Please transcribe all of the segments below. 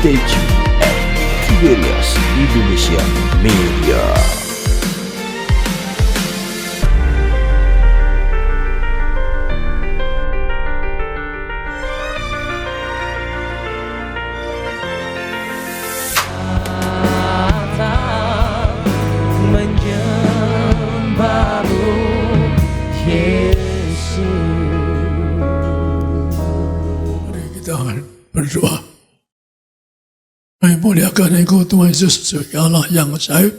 Stay tuned at Tiberias Indonesia Media. Berdoa. Kami muliakan Engkau Tuhan Yesus, Allah yang ajaib,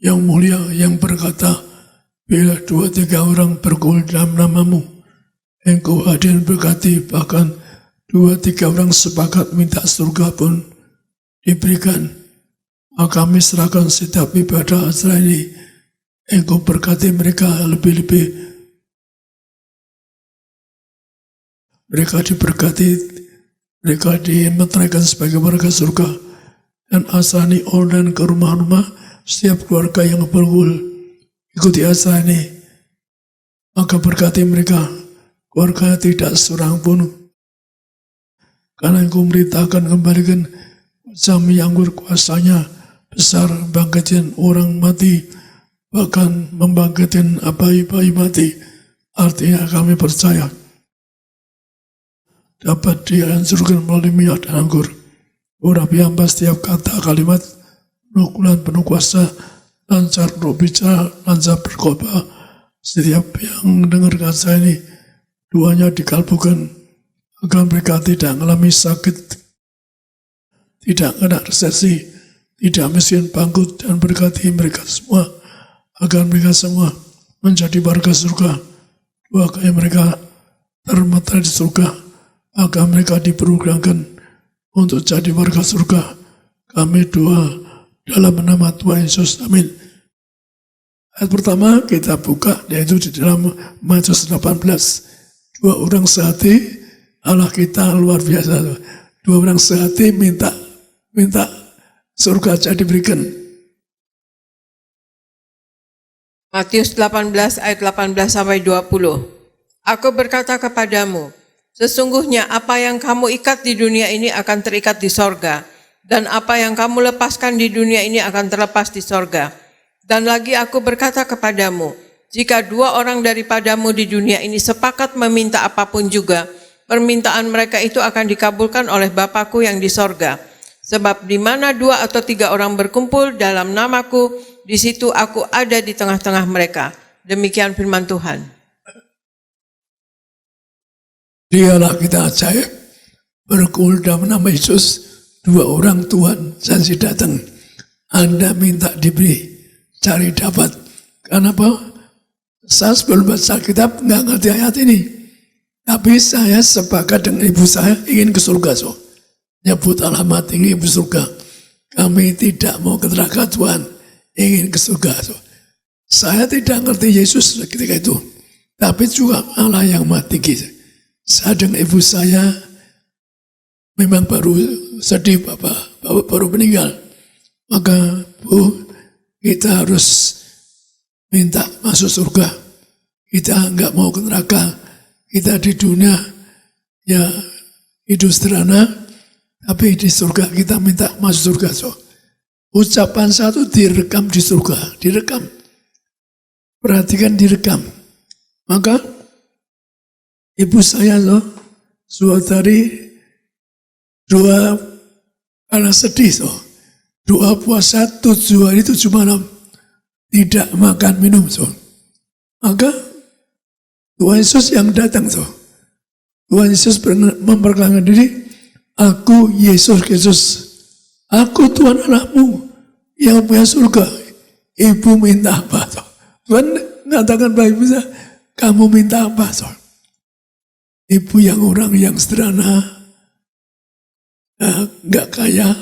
yang mulia, yang berkata, bila 2-3 orang berkumpul dalam namamu, Engkau hadir berkati, bahkan 2-3 orang sepakat minta surga pun diberikan. Maka kami serahkan setiap ibadah acara ini, Engkau berkati mereka lebih-lebih. Mereka diberkati, mereka dimeteraikan sebagai warga surga, dan asani online ke rumah-rumah setiap keluarga yang berkumpul ikuti acara ini. Maka berkati mereka, keluarga tidak seorang pun, karena Engkau merintahkan kembalikan kami yang berkuasanya besar, bangkitin orang mati, bahkan membangkitin bayi-bayi mati. Artinya kami percaya dapat dihancurkan melalui minyak dan anggur. Urapi hamba setiap kata kalimat, penuh kuasa, lancar berbicara, lancar berkhotbah. Setiap yang dengar kata ini, doanya dikalbukan agar mereka tidak mengalami sakit, tidak kena resesi, tidak miskin bangkrut, dan berkati mereka semua agar mereka semua menjadi warga surga. Doakan mereka termeterai di surga, agar mereka dipergunakan untuk jadi warga surga. Kami doa dalam nama Tuhan Yesus. Amin. Ayat pertama kita buka, yaitu di dalam Matius 18. 2 orang sehati, Allah kita luar biasa. 2 orang sehati minta surga jadi diberikan. Matius 18 ayat 18 sampai 20. Aku berkata kepadamu, sesungguhnya apa yang kamu ikat di dunia ini akan terikat di sorga, dan apa yang kamu lepaskan di dunia ini akan terlepas di sorga. Dan lagi aku berkata kepadamu, jika 2 orang daripadamu di dunia ini sepakat meminta apapun juga, permintaan mereka itu akan dikabulkan oleh Bapa-Ku yang di sorga. Sebab di mana 2 atau 3 orang berkumpul dalam namaku, di situ aku ada di tengah-tengah mereka. Demikian firman Tuhan. Dialah kita ajaib, berkumpul dalam nama Yesus, 2 orang Tuhan janji datang. Anda minta diberi, cari dapat. Kenapa? Saya sebelum baca kitab nggak ngerti ayat ini, tapi saya sepakat dengan ibu saya ingin ke surga. So, nyebut alamat ingin ke surga. Kami tidak mau ke neraka Tuhan, ingin ke surga. So, saya tidak ngerti Yesus ketika itu, tapi juga Allah yang mati tinggi. Saya dengan ibu saya memang baru sedih, bapak baru meninggal. Maka Bu, kita harus minta masuk surga. Kita enggak mau ke neraka. Kita di dunia ya hidup sederhana, tapi di surga kita minta masuk surga. So, ucapan satu direkam di surga, direkam. Perhatikan, direkam. Maka ibu saya suatu hari doa karena sedih, doa puasa 7 hari 7 malam, tidak makan minum. Maka Tuhan Yesus yang datang. Tuhan Yesus memperkenalkan diri, aku Yesus Kristus, aku Tuhan Allahmu yang punya surga. Ibu minta apa? Tuhan mengatakan pada ibu saya, kamu minta apa? Ibu yang orang yang sederhana, nggak kaya,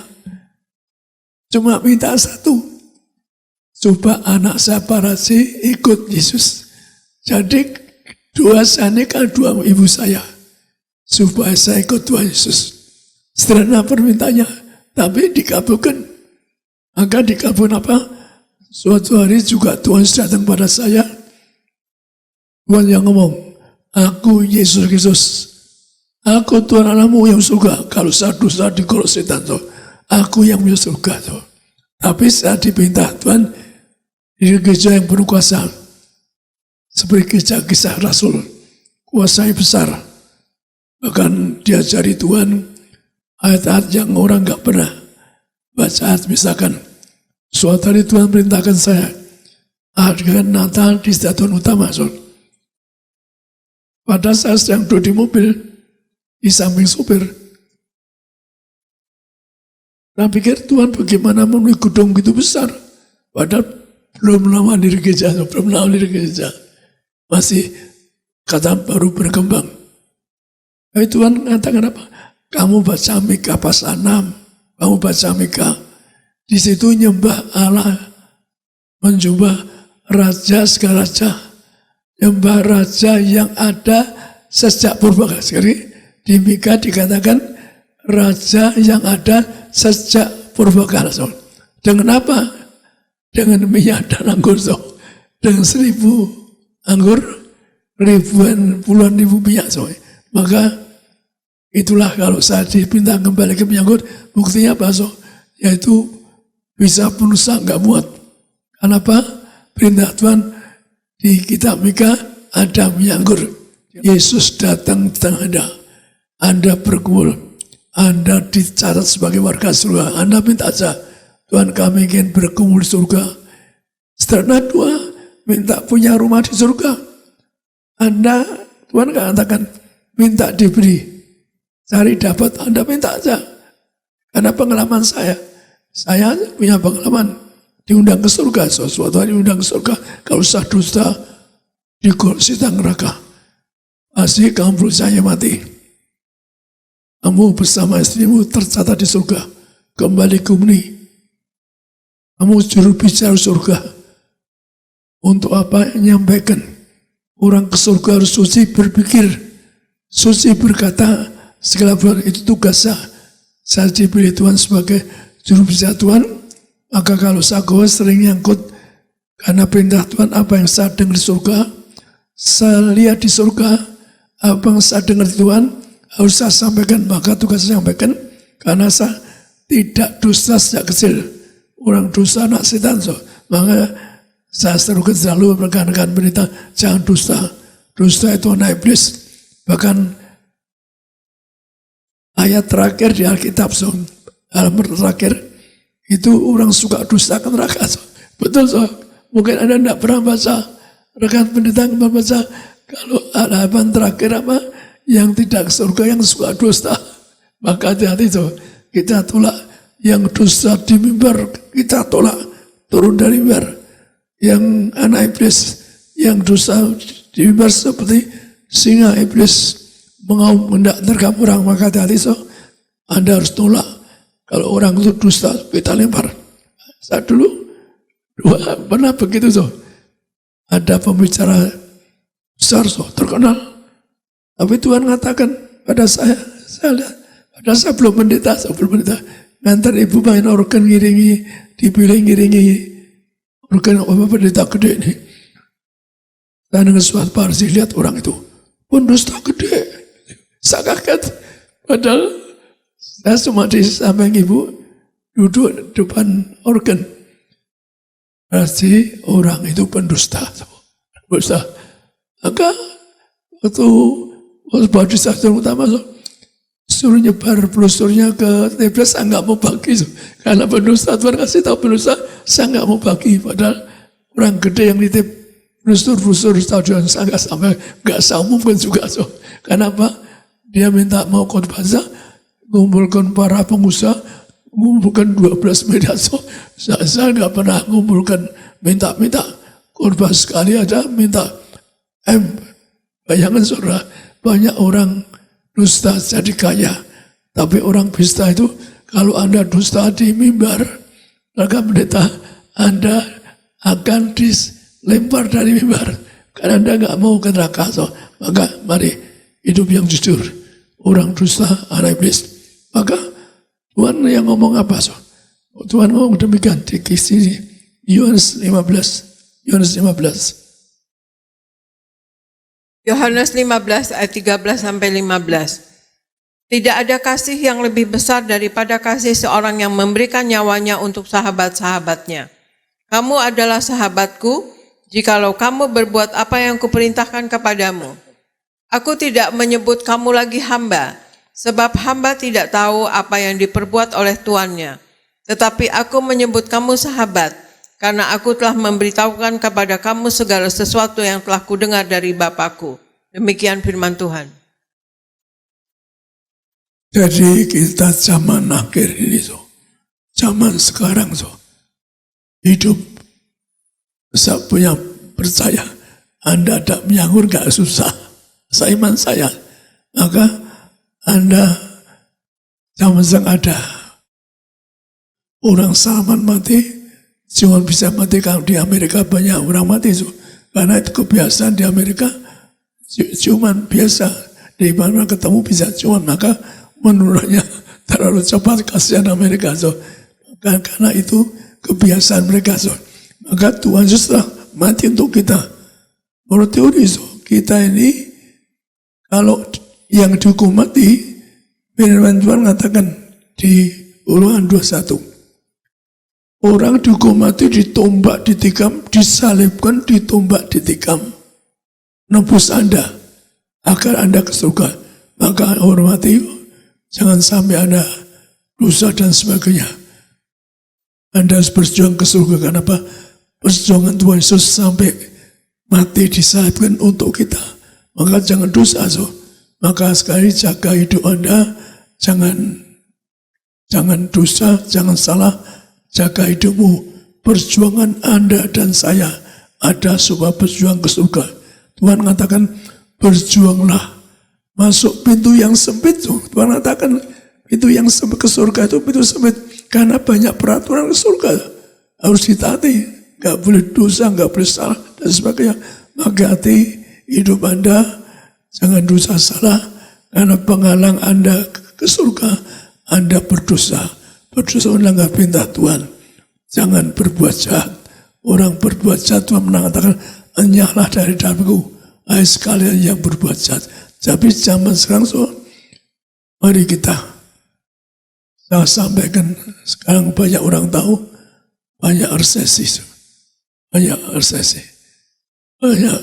cuma minta satu, supaya anak saya Parasi ikut Yesus. Jadi doa saya ini kan doa ibu saya, supaya saya ikut Tuhan Yesus. Sederhana permintaannya, tapi dikabulkan. Maka dikabulkan apa? Suatu hari juga Tuhan datang pada saya, Tuhan yang ngomong, aku Yesus Kristus, aku Tuhan Allahmu yang surga. Kalau saya dosa digolok setan, aku yang punya surga tuh. Tapi saat dipinta Tuhan di gereja yang penuh kuasa, seperti gereja Kisah Rasul, kuasanya besar, bahkan diajari Tuhan ayat-ayat yang orang nggak pernah baca. Misalkan suatu hari Tuhan perintahkan saya adakan Natal di stadion utama. Pada saat sedang duduk di mobil di samping supir, saya pikir Tuhan bagaimana memenuhi gedung gitu besar, padahal belum lama diri gereja, masih kata baru berkembang. Tapi Tuhan mengatakan apa? Kamu baca Mika pasal 6, kamu baca Mika, di situ nyembah Allah, menjumpa raja segala raja, nyembah raja yang ada sejak purbakala. Sekali di Mika dikatakan raja yang ada sejak purbakala. Dengan apa? Dengan minyak dan anggur. Dengan 1000 anggur, ribuan, puluhan ribu minyak. Maka itulah kalau saya dipinta kembali ke minyak anggur, buktinya apa? Yaitu bisa penusa nggak muat. Kenapa? Perintah Tuhan di kitab Mika ada minyak anggur. Yesus datang di tengah Anda berkumpul, Anda dicatat sebagai warga surga. Anda minta aja, Tuhan kami ingin berkumpul di surga. Setelah dua, minta punya rumah di surga. Anda, Tuhan katakan, minta diberi, cari dapat, Anda minta aja. Karena pengalaman saya punya pengalaman, diundang ke surga, suatu hari diundang ke surga, kalau usah dusta, di kursi neraka. Pasti kamu berusaha mati. Kamu bersama istrimu tercatat di surga. Kembali ke bumi. Kamu juru bicara surga. Untuk apa? Menyampaikan. Orang ke surga harus suci berpikir. Suci berkata. Segala bulan itu tugas saya. Saya dipilih Tuhan sebagai juru bicara Tuhan. Maka kalau saya sering nyangkut. Karena perintah Tuhan apa yang saya dengar di surga. Saya lihat di surga. Apa yang saya dengar Tuhan harus saya sampaikan, maka tugas saya sampaikan karena saya tidak dusta sejak kecil. Orang dusta anak setan, maka saya selalu menekankan berita jangan dusta. Dusta itu anak iblis. Bahkan ayat terakhir di Alkitab, halaman terakhir itu orang suka dusta ke neraka. Betul, mungkin Anda tidak pernah baca, rekan pendeta kembali baca. Kalau halaman terakhir apa? Yang tidak surga, yang suka dusta. Maka hati-hati kita tolak. Yang dusta di mimbar, kita tolak. Turun dari mimbar. Yang anak iblis, yang dusta di mimbar seperti singa iblis. Mengaum hendak terkam orang, maka hati-hati Anda harus tolak. Kalau orang itu dusta, kita lempar. Saya dulu pernah begitu Ada pembicara besar terkenal. Tapi Tuhan mengatakan pada saya lihat, pada saya belum pendeta, ngantar ibu main organ ngiringi, dipilih ngiringi organ pendeta gede ini. Saya dengan suatu parsi lihat orang itu, pendusta gede. Saya kaget, padahal saya cuma di samping ibu, duduk depan organ. Berarti orang itu pendusta. Maka waktu baju stadion utama suruh nyebar brosurnya ke TPS, saya nggak mau bagi karena pendusta. Tuhan kasih tahu pendusta, saya nggak mau bagi. Padahal orang gede yang nitip brosur stadion saya nggak saya umumkan juga. Kenapa? Dia minta mau khotbah, ngumpulkan para pengusaha, ngumpulkan 12 media. Saya nggak pernah ngumpulkan minta khotbah sekali aja minta. Bayangkan saudara, banyak orang dusta jadi kaya. Tapi orang dusta itu, kalau Anda dusta di mimbar, maka pendeta, Anda akan dilempar dari mimbar. Karena Anda nggak mau ke neraka. Maka mari hidup yang jujur. Orang dusta, anak iblis. Maka Tuhan yang ngomong apa? Tuhan ngomong demikian di kisah Yohanes 15. Yohanes 15 ayat 13 sampai 15. Tidak ada kasih yang lebih besar daripada kasih seorang yang memberikan nyawanya untuk sahabat-sahabatnya. Kamu adalah sahabatku, jikalau kamu berbuat apa yang kuperintahkan kepadamu. Aku tidak menyebut kamu lagi hamba, sebab hamba tidak tahu apa yang diperbuat oleh tuannya. Tetapi aku menyebut kamu sahabat, karena aku telah memberitahukan kepada kamu segala sesuatu yang telah kudengar dari Bapakku. Demikian firman Tuhan. Jadi kita zaman akhir ini, zaman sekarang, hidup saya punya percaya Anda tak menyanggur gak susah, seiman saya, maka Anda zaman yang ada orang Salman mati, cuma bisa mati. Kalau di Amerika banyak orang mati, karena itu kebiasaan di Amerika, cuma biasa di mana ketemu bisa cuma, maka menurutnya terlalu cepat, kasihan Amerika, karena itu kebiasaan mereka, maka Tuhan Yesus telah mati untuk kita. Menurut teori, kita ini kalau yang dihukum mati, firman Tuhan mengatakan di Ulangan 21, orang dihukum mati ditombak, ditikam, disalibkan, ditombak, ditikam, nebus Anda agar Anda ke surga. Maka hormati, jangan sampai Anda dosa dan sebagainya. Anda harus berjuang ke surga. Kenapa? Perjuangan Tuhan Yesus sampai mati disalibkan untuk kita. Maka jangan dosa. Maka sekali jaga hidup Anda, jangan dosa, jangan salah, jaga hidupmu. Perjuangan Anda dan saya ada supaya berjuang ke surga. Tuhan mengatakan berjuanglah. Masuk pintu yang sempit, Tuhan katakan pintu yang sempit ke surga itu pintu sempit, karena banyak peraturan ke surga harus ditaati, nggak boleh dosa, nggak boleh salah dan sebagainya. Maka hati hidup Anda jangan dosa salah, karena penghalang Anda ke surga Anda berdosa melanggar perintah Tuhan. Jangan berbuat jahat. Orang berbuat jahat, Tuhan mengatakan enyahlah dari dalamku, hai sekalian yang berbuat jahat. Tapi zaman sekarang, mari kita, saya sampaikan, sekarang banyak orang tahu, banyak resesi, banyak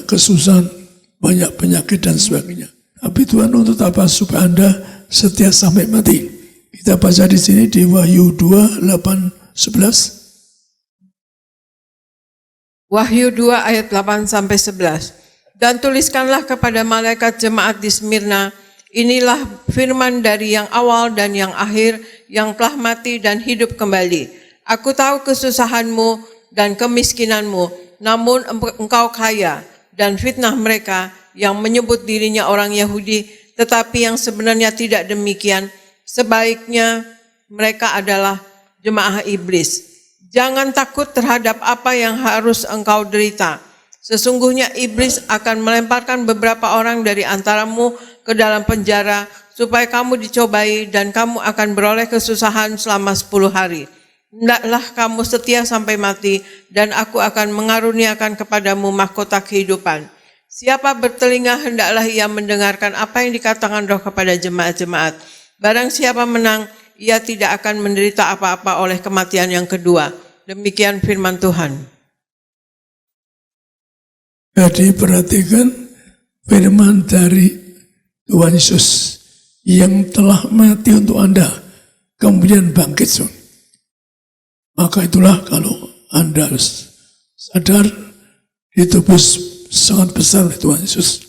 kesusahan, banyak penyakit dan sebagainya. Tapi Tuhan untuk apa? Supaya Anda setia sampai mati. Kita baca di sini di Wahyu 2, 8, 11. Wahyu 2 ayat 8 sampai 11. Dan tuliskanlah kepada malaikat jemaat di Smyrna, inilah firman dari yang awal dan yang akhir, yang telah mati dan hidup kembali. Aku tahu kesusahanmu dan kemiskinanmu, namun engkau kaya, dan fitnah mereka yang menyebut dirinya orang Yahudi, tetapi yang sebenarnya tidak demikian. Sebaiknya mereka adalah jemaah iblis. Jangan takut terhadap apa yang harus engkau derita. Sesungguhnya iblis akan melemparkan beberapa orang dari antaramu ke dalam penjara, supaya kamu dicobai dan kamu akan beroleh kesusahan selama 10 hari. Hendaklah kamu setia sampai mati, dan aku akan mengaruniakan kepadamu mahkota kehidupan. Siapa bertelinga hendaklah ia mendengarkan apa yang dikatakan Roh kepada jemaat-jemaat. Barang siapa menang, ia tidak akan menderita apa-apa oleh kematian yang kedua. Demikian firman Tuhan. Jadi perhatikan firman dari Tuhan Yesus yang telah mati untuk Anda, kemudian bangkit. Maka itulah kalau Anda harus sadar, ditebus sangat besar oleh Tuhan Yesus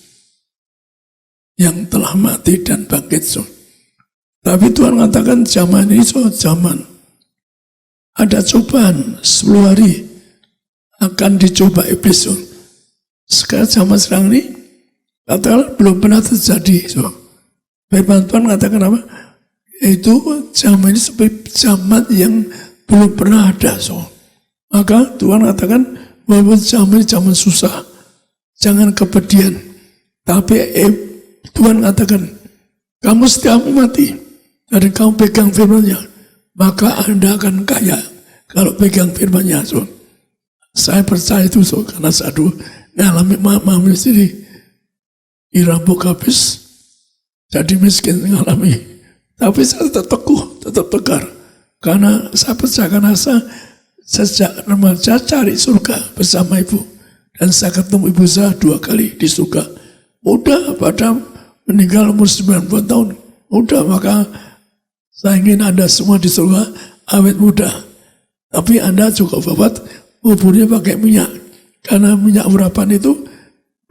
yang telah mati dan bangkit. Tapi Tuhan katakan zaman ini zaman ada cobaan 10 hari akan dicoba iblis. Sekarang zaman sekarang ini katakanlah belum pernah terjadi. Firman Tuhan mengatakan apa? Itu zaman ini seperti zaman yang belum pernah ada. Maka Tuhan katakan walaupun zaman ini zaman susah, jangan kepedihan. Tapi Tuhan katakan kamu setiap mati dan kamu pegang firman-Nya, maka Anda akan kaya kalau pegang firman-Nya. Saya percaya itu karena saya dulu ngalami mama sendiri dirampok habis, jadi miskin, ngalami Tapi saya tetap teguh, tetap tegar. Karena saya percaya, karena saya sejak remaja cari surga bersama ibu. Dan saya ketemu ibu saya 2 kali di surga. Udah pada meninggal umur 90 tahun. Udah, maka saya ingin Anda semua di surga awet muda. Tapi Anda juga babat kuburnya pakai minyak. Karena minyak urapan itu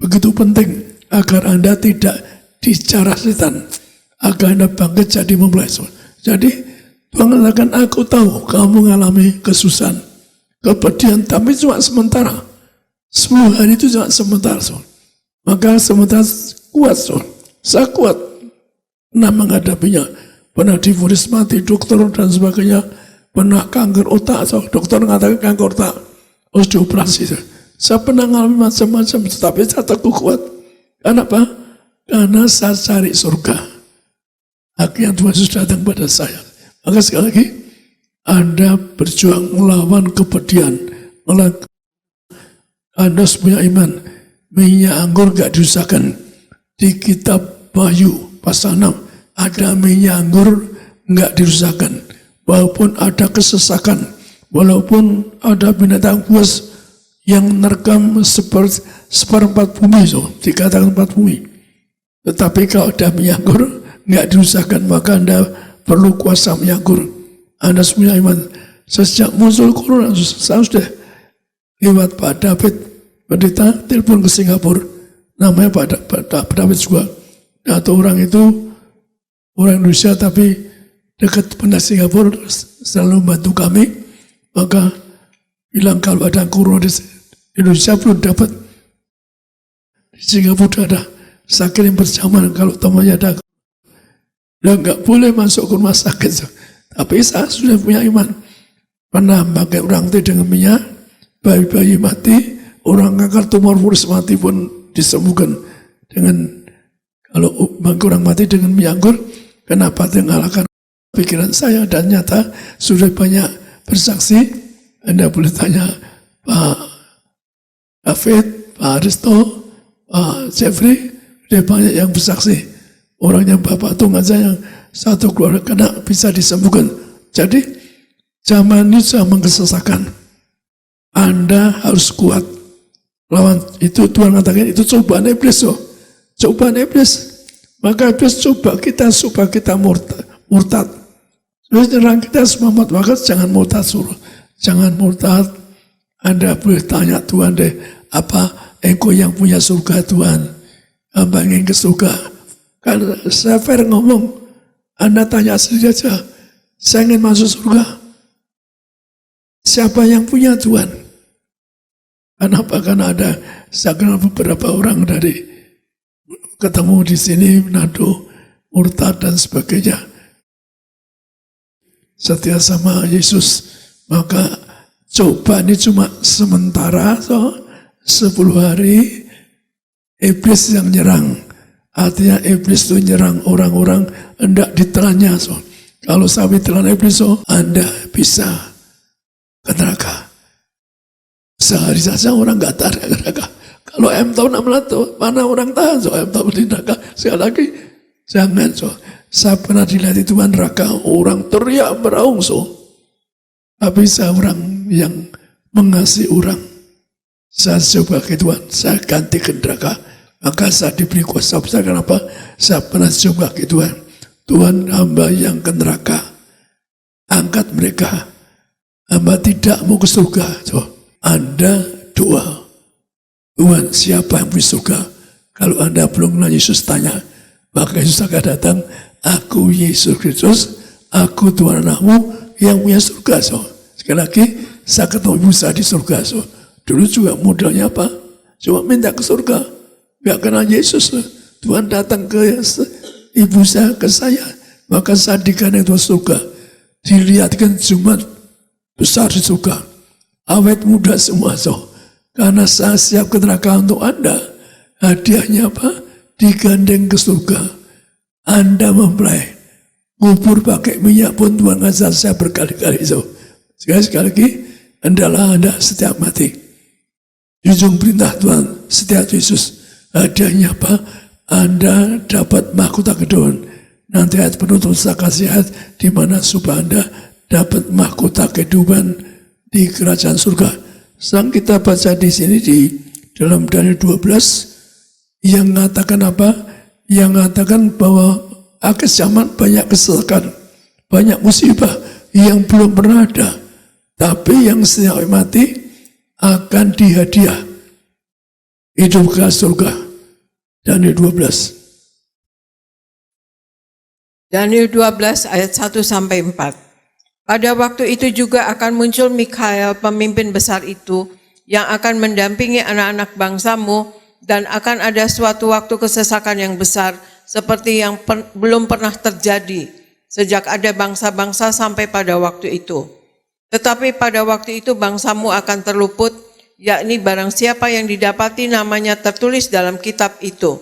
begitu penting agar Anda tidak dijarah setan. Agar Anda bangkit jadi mempelai. Jadi Tuhan mengatakan, aku tahu kamu mengalami kesusahan, kepedihan, tapi cuma sementara. 10 hari itu cuma sementara. Maka sementara kuat. Saya kuat. Pernah menghadapinya. Pernah divonis mati, dokter dan sebagainya. Pernah kanker otak. Dokter mengatakan kanker otak. Harus dioperasi. Saya pernah mengalami macam-macam. Tapi saya teguh kuat. Kenapa? Karena saya cari surga. Akhirnya Tuhan Yesus datang pada saya. Maka sekali lagi, Anda berjuang melawan kepedihan. Anda punya iman. Minyak anggur gak diusahakan. Di kitab Wahyu pasal 6 ada minyak anggur gak dirusakan. Walaupun ada kesesakan, walaupun ada binatang buas yang menerkam seperempat bumi, dikatakan 4 bumi. Tetapi kalau ada minyak anggur gak dirusakan, maka Anda perlu kuasa minyak anggur. Anda punya iman. Sejak muncul corona, saya sudah lewat Pak David, pendeta, telepon ke Singapura. Namanya Pak David juga. Atau orang itu orang Indonesia tapi dekat pendeta Singapura, selalu membantu kami. Maka bilang kalau ada corona di Indonesia belum dapat, di Singapura ada. Saya kirim bersamaan kalau temannya ada. Dan nggak boleh masuk ke rumah sakit. Tapi saya sudah punya iman. Pernah pakai orang mati dengan minyak, bayi-bayi mati, orang kanker tumor virus mati pun disembuhkan dengan, kalau orang mati dengan minyak anggur. Kenapa mengalahkan pikiran saya, dan nyata sudah banyak bersaksi. Anda boleh tanya Pak David, Pak Aristo, Pak Jeffrey, sudah banyak yang bersaksi. Orangnya Bapak Tung aja yang satu keluarga kena bisa disembuhkan. Jadi zaman ini zaman kesesakan. Anda harus kuat lawan itu. Tuhan katakan itu cobaan iblis. Cobaan iblis. Maka iblis coba kita supaya kita murtad. Terus nyerang kita semua, maka jangan murtad. Jangan murtad. Anda boleh tanya Tuhan deh, apa engkau yang punya surga Tuhan? Hamba ingin ke surga. Karena saya fair ngomong, Anda tanya sendiri aja, saya ingin masuk surga. Siapa yang punya Tuhan? Kenapa? Karena ada, saya kenal beberapa orang dari ketemu di sini, Manado, murtad dan sebagainya. Setia sama Yesus, maka coba ini cuma sementara, 10 hari, iblis yang nyerang. Artinya iblis itu nyerang orang-orang hendak ditelannya. Kalau sampai telan iblis, Anda bisa ke neraka. Sehari saja orang nggak tahan ke neraka. Kalau tahun 6 mana orang tahan tahun di neraka. Sekali lagi, jangan. Saya pernah dilihat di Tuhan neraka, orang teriak beraung. Tapi saya orang yang mengasihi orang. Saya coba ke Tuhan, saya ganti ke neraka. Maka saya diberi kuasa besar. Kenapa? Saya pernah coba ke Tuhan. Tuhan, hamba yang ke neraka, angkat mereka. Hamba tidak mau ke surga. Anda doa, Tuhan, siapa yang punya surga? Kalau Anda belum kenal Yesus, tanya. Maka Yesus akan datang, aku Yesus Kristus, aku Tuhan anakmu yang punya surga. Sekali lagi, saya ketemu ibu saya di surga. Dulu juga modalnya apa? Cuma minta ke surga. Gak kenal Yesus. Tuhan datang ke ibu saya, ke saya. Maka saya digandeng Tuhan surga. Dilihatkan Jumat besar di surga. Awet muda semua. Karena saya siap ke neraka untuk Anda. Hadiahnya apa? Digandeng ke surga. Anda mempelai. Ngubur pakai minyak pun Tuhan ngajar saya berkali-kali. Sekali lagi, adalah Anda setiap mati. Junjung perintah Tuhan setiap Yesus. Hadiahnya apa? Anda dapat mahkota kehidupan. Nanti ayat penutup saya kasih ayat di mana supaya Anda dapat mahkota kehidupan di kerajaan surga. Sang kita baca di sini di dalam Daniel 12 yang mengatakan apa? Yang mengatakan bahwa akhir zaman banyak kesalahan, banyak musibah yang belum pernah ada. Tapi yang sampai mati akan dihadiah hidup ke surga. Daniel 12. Daniel 12 ayat 1 sampai 4. Pada waktu itu juga akan muncul Mikael, pemimpin besar itu, yang akan mendampingi anak-anak bangsamu, dan akan ada suatu waktu kesesakan yang besar, seperti yang belum pernah terjadi, sejak ada bangsa-bangsa sampai pada waktu itu. Tetapi pada waktu itu bangsamu akan terluput, yakni barang siapa yang didapati namanya tertulis dalam kitab itu.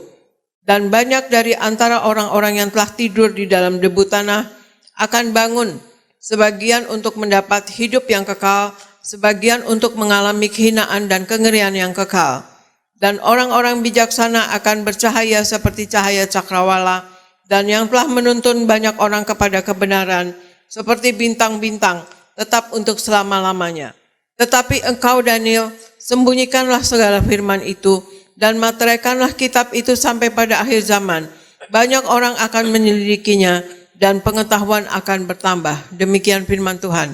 Dan banyak dari antara orang-orang yang telah tidur di dalam debu tanah akan bangun, sebagian untuk mendapat hidup yang kekal, sebagian untuk mengalami kehinaan dan kengerian yang kekal. Dan orang-orang bijaksana akan bercahaya seperti cahaya cakrawala, dan yang telah menuntun banyak orang kepada kebenaran, seperti bintang-bintang, tetap untuk selama-lamanya. Tetapi engkau, Daniel, sembunyikanlah segala firman itu, dan materaikanlah kitab itu sampai pada akhir zaman. Banyak orang akan menyelidikinya, dan pengetahuan akan bertambah. Demikian firman Tuhan.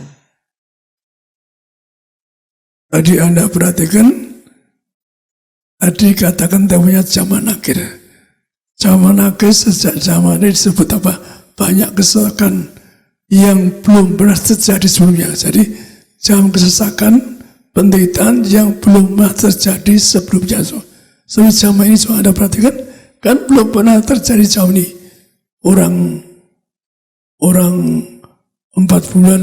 Tadi Anda perhatikan, tadi katakan temanya zaman akhir. Zaman akhir sejak zaman ini disebut apa? Banyak kesalahan yang belum pernah terjadi sebelumnya. Jadi zaman kesesakan, penderitaan yang belum pernah terjadi sebelumnya. So zaman ini Anda perhatikan, kan belum pernah terjadi zaman ini. Orang 4 bulan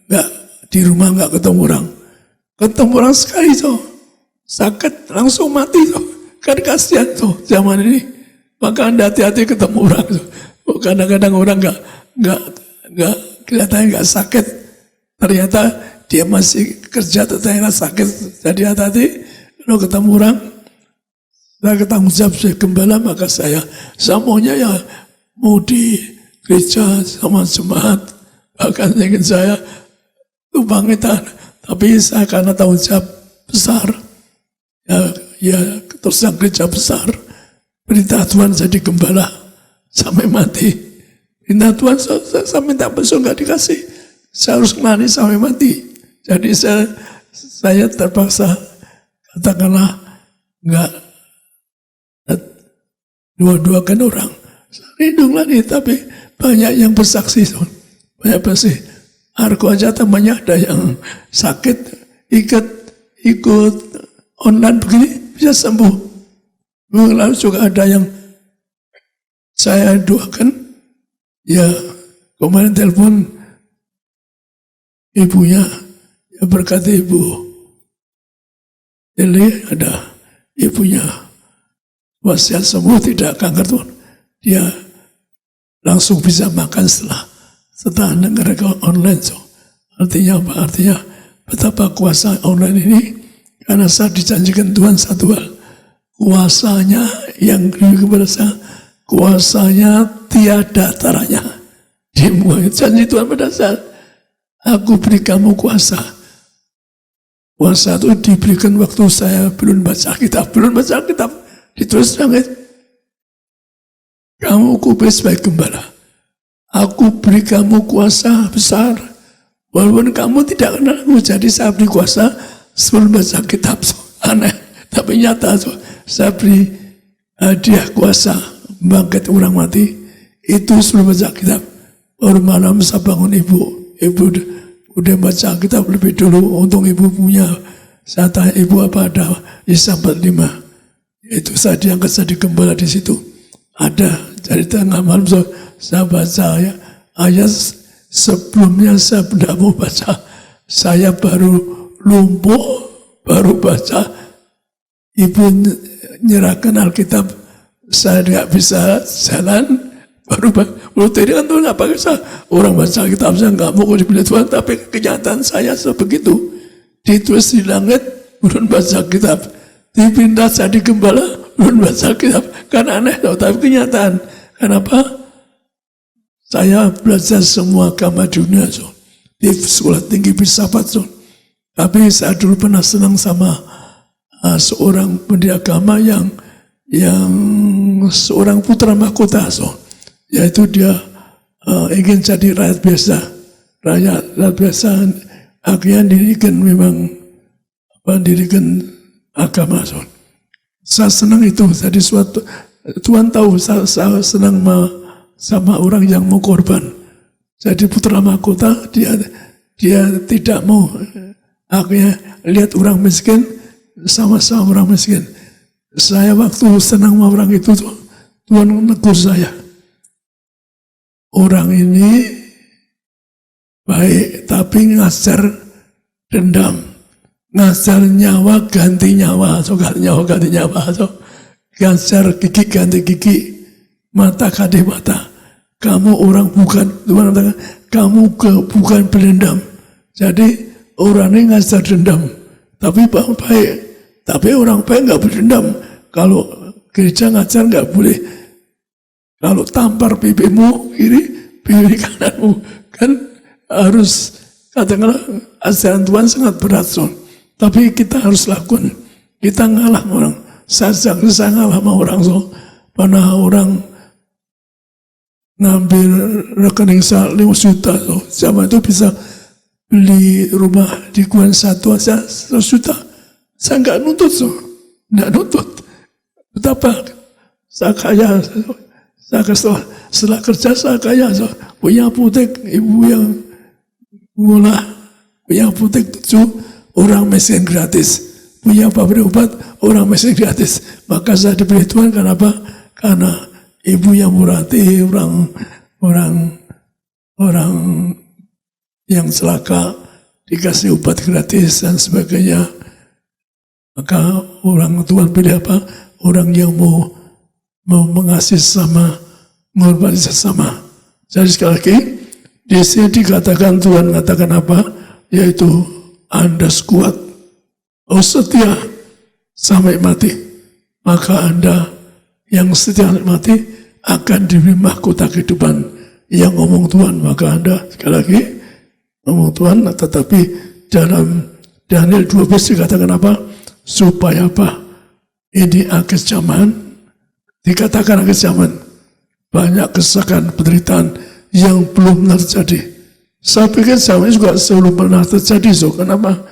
nggak di rumah, nggak ketemu orang. Ketemu orang sekali tuh, sakit langsung mati tuh. Kan kasihan tuh zaman ini. Maka Anda hati-hati ketemu orang tuh. Kadang-kadang orang nggak kelihatannya nggak sakit. Ternyata dia masih kerja, ternyata sakit. Jadi hati-hati kalau ketemu orang. Saya ketanggung jawab saya gembala, maka saya maunya ya mau di gereja sama jemaat, bahkan ingin saya tumbang-itan, tapi saya karena tanggung jawab besar, ya terus yang gereja besar, perintah Tuhan jadi gembala sampai mati. Perintah Tuhan saya minta besok nggak dikasih, saya harus ngelani sampai mati. Jadi saya terpaksa katakanlah nggak dua-duakan orang. Lindunglah nih, tapi banyak yang bersaksi. Banyak bersaksi. Argo aja temannya ada yang sakit, ikut online begini, bisa sembuh. Lalu juga ada yang saya doakan, ya kemarin telepon ibunya, ya berkata ibu, jadi ada ibunya, wasiat sembuh, tidak kanker Tuhan. Dia langsung bisa makan setelah dengar online. So, artinya apa? Artinya betapa kuasa online ini, karena saya dijanjikan Tuhan satu hal. Kuasanya yang kepada saya, kuasanya tiada taranya. Janji Tuhan pada saat aku beri kamu kuasa. Kuasa itu diberikan waktu saya belum baca kitab. Ditulis langit, kamu kubis sebagai gembala. Aku beri kamu kuasa besar. Walaupun kamu tidak kenal aku, jadi saya beri kuasa sebelum baca kitab. So, aneh, tapi nyata. So, saya beri hadiah kuasa bangkit orang mati. Itu sebelum baca kitab. Baru malam saya bangun ibu. Ibu udah baca kitab lebih dulu. Untung ibu punya. Saya tanya ibu apa ada Yesaya 45. Itu saya diangkat jadi gembala di situ. Ada. Jadi tengah malam saya baca ya, ayat sebelumnya saya tidak mau baca. Saya baru lumpuh, baru baca. Ibu nyerahkan Alkitab, saya tidak bisa jalan. Baru tadi kan Tuhan apa bisa orang baca kitab, saya nggak mau dipilih Tuhan, tapi kenyataan saya sebegitu. Ditulis di langit, belum baca kitab. Dipindah jadi gembala, belum baca kitab. Kan aneh, tapi kenyataan. Kenapa? Saya belajar semua agama dunia, so, di sekolah tinggi filsafat, so. Tapi saya dulu pernah senang sama seorang pendiri agama yang seorang putra mahkota, so. Yaitu dia ingin jadi rakyat biasa, rakyat biasa, akhirnya dirikan agama, so. Saya senang itu. Jadi suatu Tuhan tahu saya senang sama orang yang mau korban. Jadi putra mahkota dia tidak mau akhirnya lihat orang miskin sama-sama orang miskin. Saya waktu senang sama orang itu, Tuhan menegur saya. Orang ini baik tapi ngajar dendam. Ngajar nyawa ganti nyawa, so nyawa ganti nyawa, so ngajar gigi ganti gigi, mata ganti mata. Kamu orang bukan, Tuhan katakan, kamu bukan pendendam. Jadi orang ini ngajar dendam, tapi baik. Tapi orang baik nggak berdendam. Kalau gereja ngajar nggak boleh. Kalau tampar pipimu kiri, pipi kananmu, kan harus katakanlah ajaran Tuhan sangat berat, so. Tapi kita harus lakukan. Kita ngalah sama orang. Saya ngalah sama orang, so. Pernah orang ngambil rekening saya 5 juta, so. Zaman itu bisa beli rumah di Kuan satu aja 100 juta. Saya nggak nuntut, so. Nggak nuntut. Betapa saya kaya, so. Setelah kerja saya kaya, so. Punya apotek, ibu yang ngolah, punya apotek 7, orang miskin gratis. Punya pabrik obat, orang miskin gratis. Maka saya diberi Tuhan, kenapa? Karena ibu yang murah hati, orang yang celaka dikasih obat gratis dan sebagainya. Maka orang Tuhan pilih apa? Orang yang mau mengasihi sesama, mengorbankan sesama. Jadi sekali lagi, di sini dikatakan Tuhan katakan apa? Yaitu Anda kuat, setia sampai mati. Maka Anda yang setia sampai mati akan diberi mahkota kehidupan. Yang ngomong Tuhan, maka Anda sekali lagi ngomong Tuhan. Tetapi dalam Daniel 12 dikatakan apa? Supaya apa? Ini akhir zaman. Dikatakan akhir zaman. Banyak kesakan penderitaan yang belum terjadi. Saya pikir zaman ini juga sebelum pernah terjadi, so. Kenapa?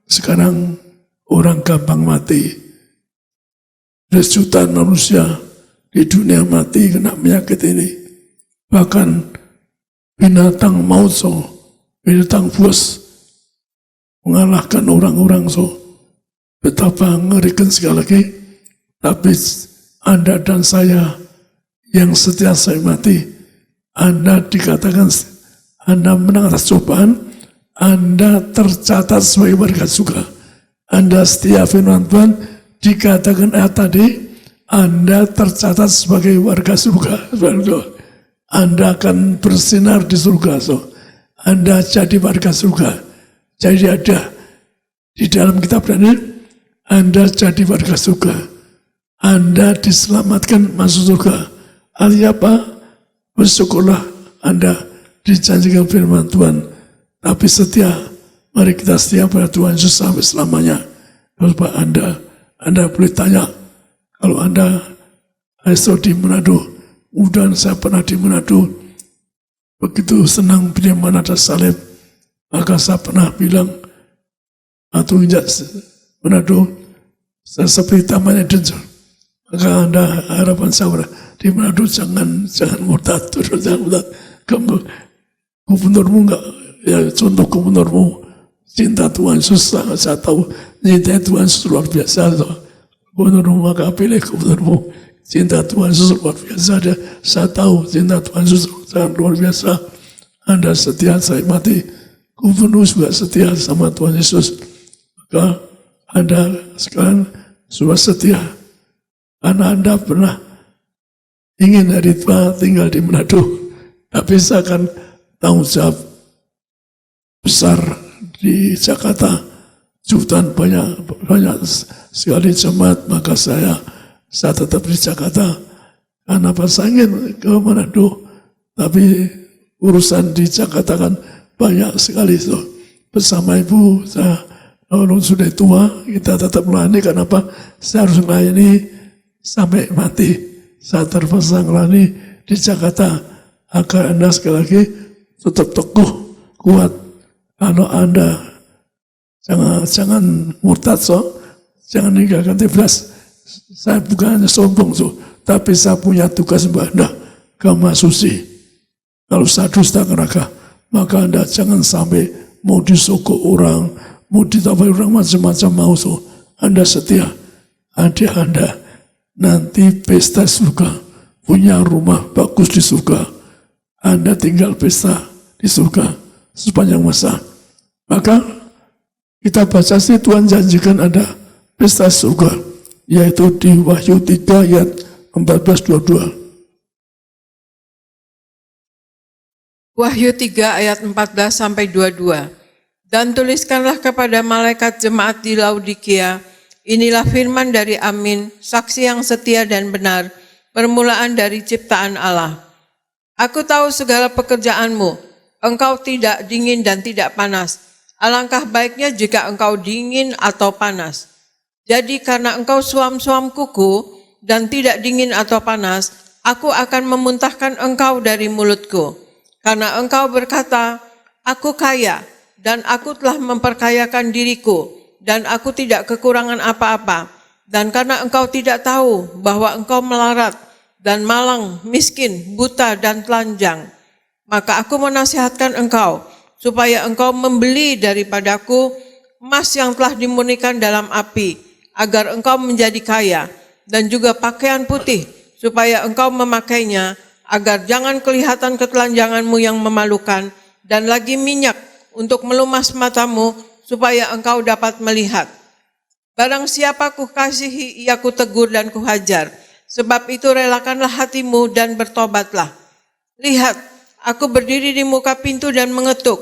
Sekarang orang gampang mati. Jutaan manusia di dunia mati kena penyakit ini. Bahkan binatang maut, so. Binatang buas mengalahkan orang-orang, so. Betapa ngerikan sekali lagi. Tapi Anda dan saya yang setia sampai mati, Anda dikatakan Anda menang atas cobaan, Anda tercatat sebagai warga surga. Anda setia firman Tuhan, dikatakan tadi, Anda tercatat sebagai warga surga. Anda akan bersinar di surga, so. Anda jadi warga surga. Jadi ada di dalam kitab Daniel, Anda jadi warga surga. Anda diselamatkan masuk surga. Artinya apa? Bersyukurlah Anda dijanjikan firman Tuhan, tapi setia. Mari kita setia pada Tuhan Yesus sampai selamanya. Sebab Anda boleh tanya, kalau Anda esok di Manado, mudah saya pernah di Manado, begitu senang bila mana ada salib, maka saya pernah bilang, atau injak Manado, saya seperti Taman Eden. Maka Anda harapan saya di Manado jangan murtad, jangan murtad. Gubernurmu enggak, ya contoh gubernurmu cinta Tuhan Yesus, saya tahu cinta Tuhan Yesus luar biasa. Gubernurmu, maka pilih gubernurmu, cinta Tuhan Yesus luar biasa. Saya tahu cinta Tuhan Yesus sangat luar biasa. Anda setia sampai mati, gubernur juga setia sama Tuhan Yesus. Maka Anda sekarang sudah setia, karena Anda pernah ingin dari Tuhan tinggal di Manado. Tapi saya akan tanggung jawab besar di Jakarta. Jutaan banyak sekali jemaat, maka saya tetap di Jakarta. Karena saya ingin ke Manado Tapi urusan di Jakarta kan banyak sekali so. Bersama ibu, saya kalau sudah tua, kita tetap melayani. Kenapa? Saya harus melayani sampai mati. Saya terpaksa melayani di Jakarta agar Anda sekali lagi tetap teguh, kuat. Kalau Anda jangan murtad so, jangan meninggalkan Tiflas. Saya bukan hanya sombong so, tapi saya punya tugas buat Anda, kamu suci. Kalau saya dusta neraka, maka Anda jangan sampai mau disogok orang, mau ditapai orang macam-macam mau so. Anda setia, adik Anda nanti pesta surga, punya rumah bagus di surga. Anda tinggal pesta di surga sepanjang masa. Maka kita baca sih Tuhan janjikan ada pesta surga, yaitu di Wahyu 3 ayat 14-22. Wahyu 3 ayat 14-22. Dan tuliskanlah kepada malaikat jemaat di Laodikia, inilah firman dari Amin, saksi yang setia dan benar, permulaan dari ciptaan Allah. Aku tahu segala pekerjaanmu, engkau tidak dingin dan tidak panas. Alangkah baiknya jika engkau dingin atau panas. Jadi karena engkau suam-suam kuku dan tidak dingin atau panas, aku akan memuntahkan engkau dari mulutku. Karena engkau berkata, aku kaya dan aku telah memperkayakan diriku dan aku tidak kekurangan apa-apa. Dan karena engkau tidak tahu bahwa engkau melarat dan malang, miskin, buta dan telanjang, maka aku menasihatkan engkau supaya engkau membeli daripadaku emas yang telah dimurnikan dalam api, agar engkau menjadi kaya, dan juga pakaian putih supaya engkau memakainya, agar jangan kelihatan ketelanjanganmu yang memalukan, dan lagi minyak untuk melumas matamu, supaya engkau dapat melihat. Barang siapa kukasihi, ia kutegur dan kuhajar. Sebab itu relakanlah hatimu dan bertobatlah. Lihat, aku berdiri di muka pintu dan mengetuk.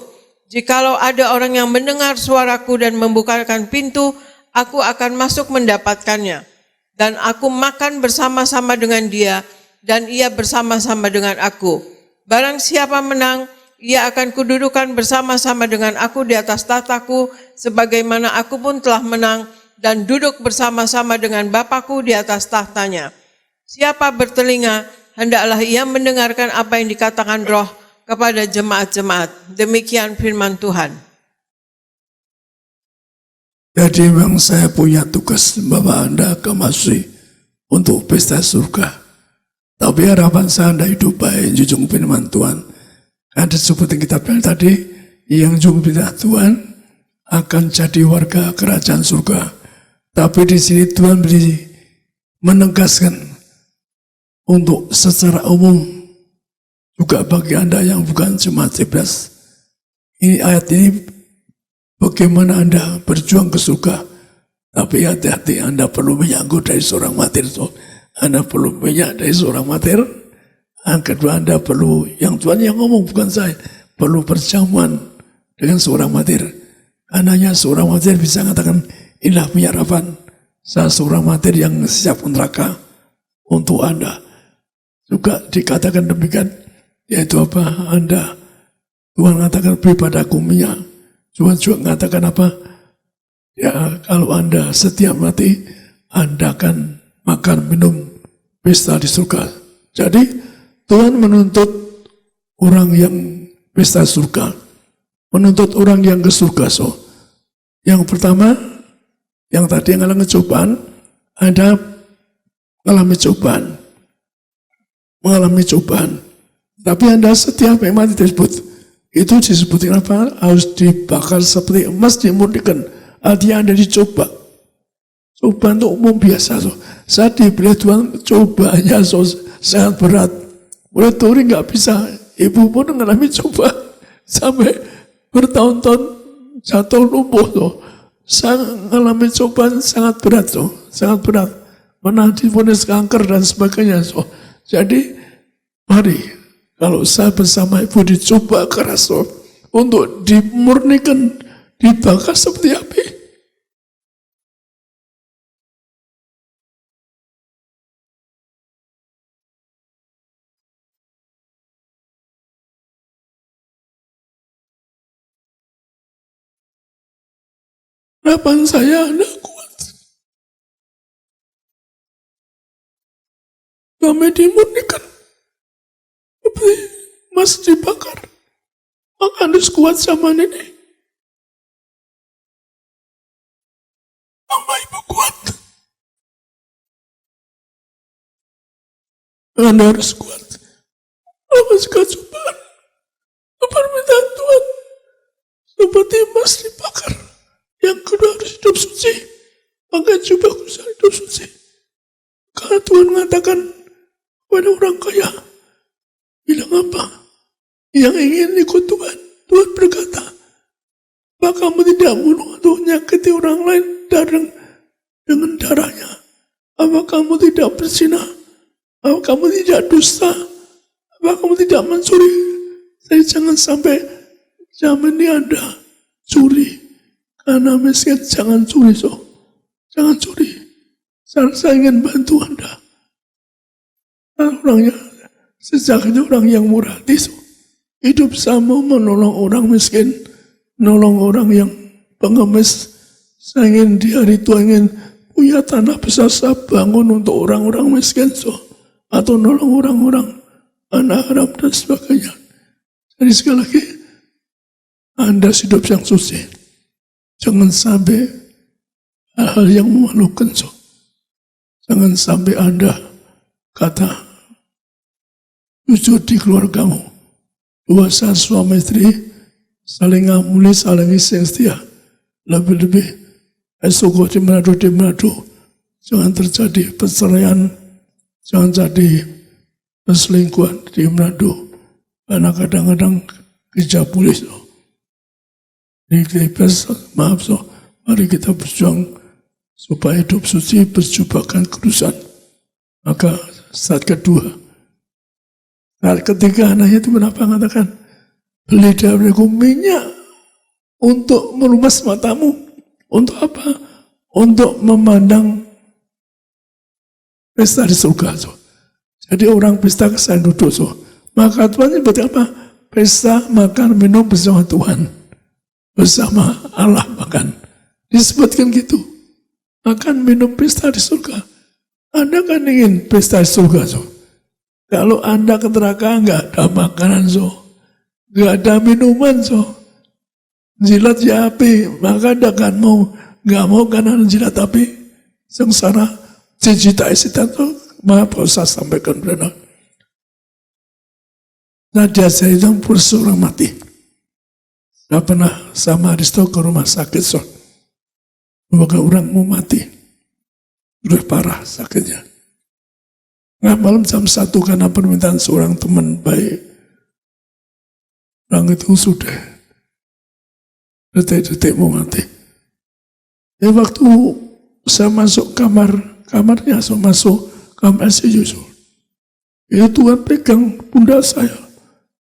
Jikalau ada orang yang mendengar suaraku dan membukakan pintu, aku akan masuk mendapatkannya. Dan aku makan bersama-sama dengan dia, dan ia bersama-sama dengan aku. Barang siapa menang, ia akan kududukan bersama-sama dengan aku di atas tahtaku, sebagaimana aku pun telah menang dan duduk bersama-sama dengan Bapakku di atas tahtanya. Siapa bertelinga, hendaklah ia mendengarkan apa yang dikatakan Roh kepada jemaat-jemaat. Demikian firman Tuhan. Jadi memang saya punya tugas membawa Anda ke masjid untuk pesta surga. Tapi harapan saya Anda hidup baik, jujung firman Tuhan. Ada seperti kitab yang tadi, yang jujung firman Tuhan akan jadi warga kerajaan surga. Tapi di sini Tuhan menegaskan untuk secara umum juga bagi Anda yang bukan jemaat Tiflas. Ini ayat ini bagaimana Anda berjuang ke surga. Tapi hati-hati, Anda perlu menyangkut dari seorang martir. Anda perlu minyak dari seorang martir. Yang kedua, Anda perlu, yang Tuhan yang ngomong bukan saya, perlu perjamuan dengan seorang martir. Hanya seorang martir bisa mengatakan, inilah penyerapan. Saya seorang martir yang siap neraka untuk Anda. Juga dikatakan demikian, yaitu apa? Anda, Tuhan mengatakan beri padaku minyak. Tuhan juga mengatakan apa? Ya, kalau Anda setia mati, Anda akan makan, minum, pesta di surga. Jadi Tuhan menuntut orang yang pesta surga, menuntut orang yang ke surga. So, yang pertama, yang tadi mengalami cobaan, Anda mengalami cobaan, tapi Anda setia memang disebut. Itu disebutkan apa? Harus dibakar seperti emas dimurnikan. Artinya Anda dicoba. Cobaan itu umum biasa. So. Saya diberi Tuhan cobaannya so, sangat berat. Mulai touring nggak bisa. Ibu pun mengalami coba sampai bertahun-tahun jatuh lumpuh. So. Saya mengalami cobaan sangat berat. So. Sangat berat. Pernah divonis kanker dan sebagainya. So. Jadi mari kalau saya bersama ibu dicoba keras so, untuk dimurnikan, dibakar seperti api. harapan saya Anda kuat. Kami dimurnikan. Seperti emas dibakar. Maka Anda kuat zaman ini. Mama Ibu kuat. Anda harus kuat. Awas cobaan. Permintaan Tuhan. Seperti emas dibakar. Yang kedua harus hidup suci. Pakai jubah kudus hidup suci. Karena Tuhan mengatakan kepada orang kaya, bilang apa? Yang ingin ikut Tuhan. Tuhan berkata, apa kamu tidak bunuh atau menyakiti orang lain dengan darahnya? Apa kamu tidak berzina? Apa kamu tidak dusta? Apa kamu tidak mencuri? Jadi jangan sampai zaman ini Anda curi. Karena miskin jangan curi, jangan curi. Saya ingin bantu Anda. Orangnya sejak itu orang yang murah hati, hidup sama menolong orang miskin, menolong orang yang pengemis. Saya ingin di hari tua ingin punya tanah besar saya bangun untuk orang-orang miskin, atau menolong orang-orang anak haram dan sebagainya. Jadi sekali lagi, Anda hidup yang suci. Jangan sampai hal-hal yang memalukan. Jangan sampai Anda kata jujur di keluargamu. Dua suami istri saling ngamuli, saling isi setia. Lebih-lebih esok di Manado. Jangan terjadi perceraian. Jangan jadi perselingkuhan di Manado. Karena kadang-kadang kerja polis. Maaf, mari kita berjuang supaya hidup suci berjubahkan kudusan. Maka saat kedua, saat ketiga anaknya itu kenapa mengatakan, beli dariku minyak untuk melumas matamu. Untuk apa? Untuk memandang pesta di surga. Jadi orang pesta kesan duduk. Maka Tuhan nyebut apa? Pesta makan minum bersama Tuhan. Bersama Allah makan. Disebutkan gitu. Makan minum pesta di surga. Anda kan ingin pesta di surga. Kalau Anda ke neraka nggak ada makanan. Nggak ada minuman. Jilat ya api. Maka Anda kan nggak mau kanan jilat api. Sengsara. Cita isitan maaf saya sampaikan benar. Nah dia cerita seorang mati. Saya pernah sama Aristo ke rumah sakit. Maka orang mau mati. Udah parah sakitnya. Nah malam jam 1 karena permintaan seorang teman baik. Orang itu sudah detik-detik mau mati. Ya waktu saya masuk kamarnya, saya masuk kamar ICU. Ya Tuhan pegang pundak saya.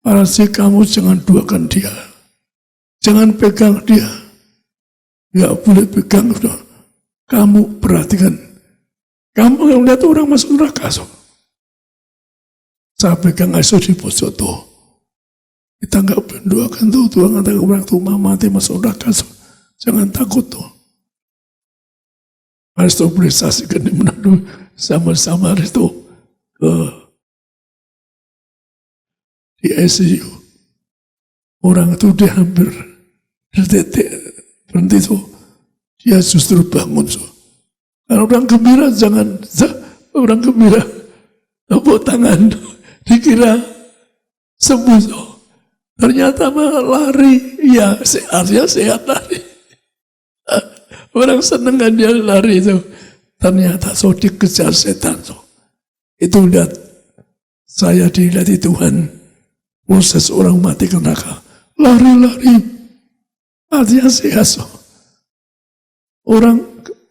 Arasi kamu jangan duakan dia. Jangan pegang dia. Nggak boleh pegang. Kamu perhatikan. Kamu yang lihat orang masuk neraka. Saya pegang Yesus di pojok tuh. Kita nggak berdoakan tuh. Tuhan katakan orang tuh mati masuk neraka. Jangan takut tuh. Aristo boleh saksikan di Manado sama-sama Aristo di ICU. Orang itu dia hampir detik berhenti tuh. Dia justru bangun. Kalau orang gembira jangan, orang gembira tepuk tangan dikira sembuh. Ternyata malah lari, ya artinya sehat lari. Orang seneng kan dia lari itu. Ternyata dikejar setan. Itu lihat saya dilihat Tuhan. Proses orang mati ke neraka. Lari-lari. Artinya sehat. Orang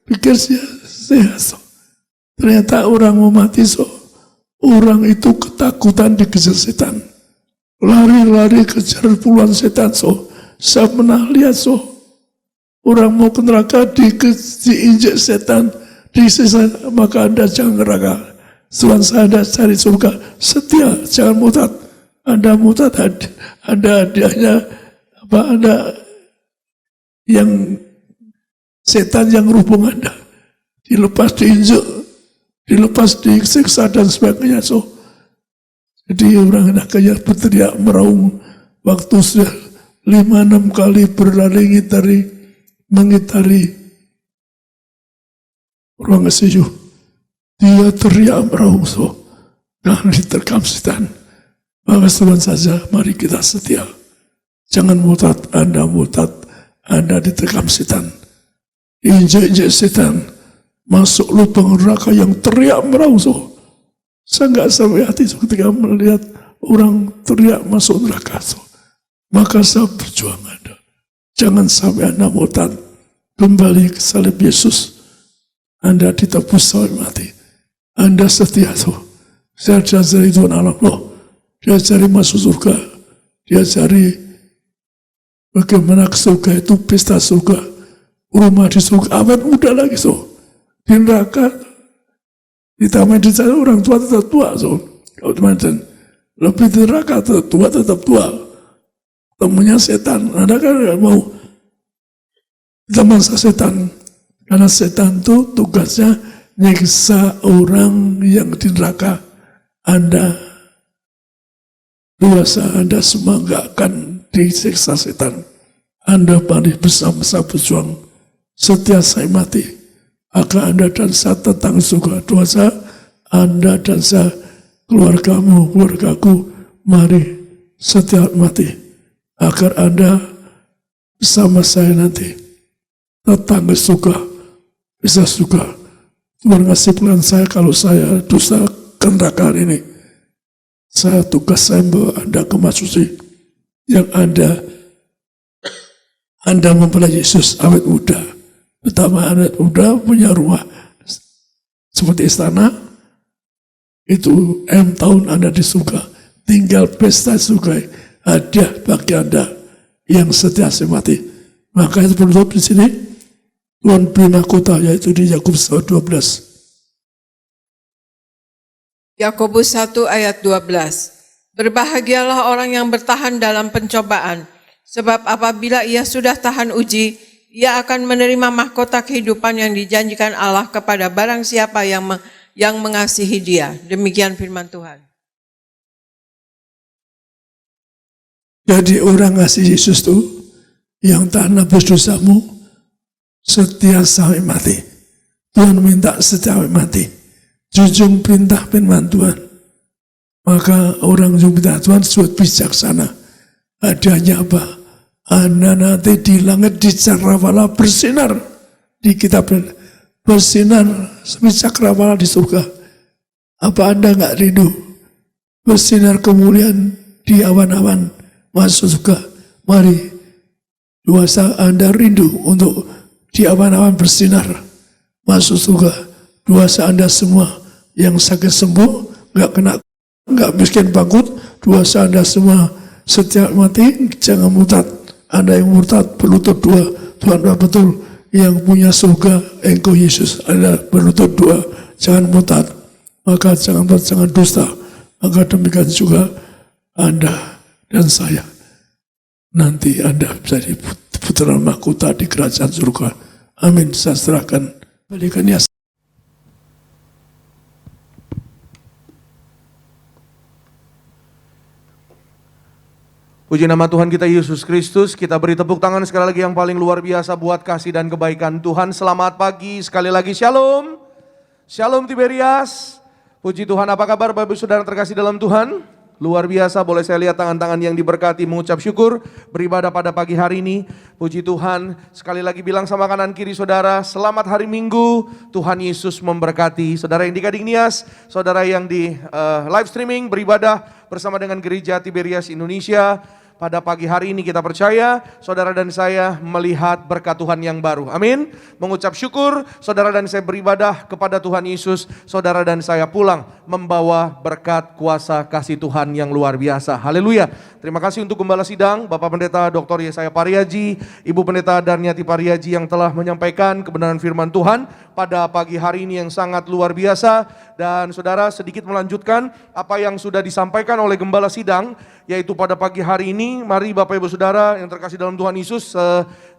pikir sehat. Ternyata orang mau mati. Orang itu ketakutan dikejar setan. Lari-lari kejar puluhan setan. Saya pernah lihat. Orang mau ke neraka diinjek setan. Disisa, maka Anda jangan neraka. Tuhan saya ada cari surga. Setia, jangan murtad. Anda murtad, ada hadiahnya, ada yang setan yang rubung Anda. Dilepas, diinjek, dilepas, disiksa dan sebagainya. Jadi orang anaknya berteriak meraung waktu sudah 5-6 kali berlari mengitari ruang ICU. Dia teriak meraung dan diterkam setan. Maka Tuhan saja, mari kita setia. Jangan murtad, Anda diterkam setan. Injek-injek setan, masuk lubang neraka yang teriak meraung. Saya nggak sampai hati ketika melihat orang teriak masuk neraka. Maka saya berjuang Anda. Jangan sampai Anda murtad, kembali ke salib Yesus. Anda ditebus sampai mati. Anda setia Saya diajari Tuhan Allah diajari masuk surga, diajari bagaimana ke surga itu pesta surga, rumah di surga, awet muda lagi di neraka, ditambah di sana orang tua tetap tua kalau teman-teman lebih di neraka tetap tua, temunya setan, Anda kan nggak mau teman setan, karena setan itu tugasnya nyiksa orang yang di neraka. Anda dosa Anda semua nggak akan disiksa setan. Anda mari bersama-sama berjuang. Setiap saya mati, akan Anda dan saya tentang surga. Dosa Anda dan saya, keluargamu, keluargaku, mari setiap mati, agar Anda bersama saya nanti tetangga surga, bisa surga. Tuhan ngasih pelan saya kalau saya dosa ke neraka ini. Saya tugas saya membawa Anda ke Masusi yang Anda mempelai Yesus awet muda. Pertama awet muda punya rumah seperti istana, itu tahun Anda di surga. Tinggal pesta surga, hadiah bagi Anda yang setia mati. Maka itu penutup di sini. Tuhan beri mahkota, yaitu di Yakobus 12. Yakobus 1 ayat 12. Berbahagialah orang yang bertahan dalam pencobaan, sebab apabila ia sudah tahan uji, ia akan menerima mahkota kehidupan yang dijanjikan Allah kepada barang siapa yang mengasihi Dia. Demikian firman Tuhan. Jadi orang ngasih Yesus itu yang tahan nafas dosamu setia sampai mati. Tuhan minta setia sampai mati. Jujung perintah firman Tuhan. Maka orang yang minta Tuhan sudah bijaksana. Adanya apa? Anda nanti di langit di cakrawala bersinar. Di kitab bersinar seperti cakrawala di surga. Apa Anda nggak rindu bersinar kemuliaan di awan-awan masuk surga? Mari, dosa Anda rindu untuk di awan-awan bersinar masuk surga. Dosa Anda semua yang sakit sembuh, nggak miskin bangkrut, dosa Anda semua setiap mati, jangan murtad. Anda yang murtad berlutut dua, Tuhan betul yang punya surga, engkau Yesus, Anda berlutut dua, jangan murtad, maka jangan dusta. Maka demikian juga Anda dan saya. Nanti Anda menjadi putra mahkota di kerajaan surga. Amin. Saya serahkan balikannya. Puji nama Tuhan kita Yesus Kristus. Kita beri tepuk tangan sekali lagi yang paling luar biasa buat kasih dan kebaikan Tuhan. Selamat pagi sekali lagi, shalom. Shalom Tiberias. Puji Tuhan, apa kabar Bapak Ibu Saudara terkasih dalam Tuhan? Luar biasa, boleh saya lihat tangan-tangan yang diberkati mengucap syukur beribadah pada pagi hari ini. Puji Tuhan, sekali lagi bilang sama kanan kiri saudara, selamat hari Minggu, Tuhan Yesus memberkati. Saudara yang di Gading Nias, saudara yang di live streaming beribadah bersama dengan Gereja Tiberias Indonesia. Pada pagi hari ini kita percaya saudara dan saya melihat berkat Tuhan yang baru. Amin. Mengucap syukur saudara dan saya beribadah kepada Tuhan Yesus. Saudara dan saya pulang membawa berkat kuasa kasih Tuhan yang luar biasa. Haleluya. Terima kasih untuk Gembala Sidang, Bapak Pendeta Dr. Yesaya Pariaji, Ibu Pendeta Darniati Pariaji yang telah menyampaikan kebenaran firman Tuhan pada pagi hari ini yang sangat luar biasa. Dan saudara sedikit melanjutkan apa yang sudah disampaikan oleh Gembala Sidang, yaitu pada pagi hari ini ini, mari Bapak Ibu Saudara yang terkasih dalam Tuhan Yesus,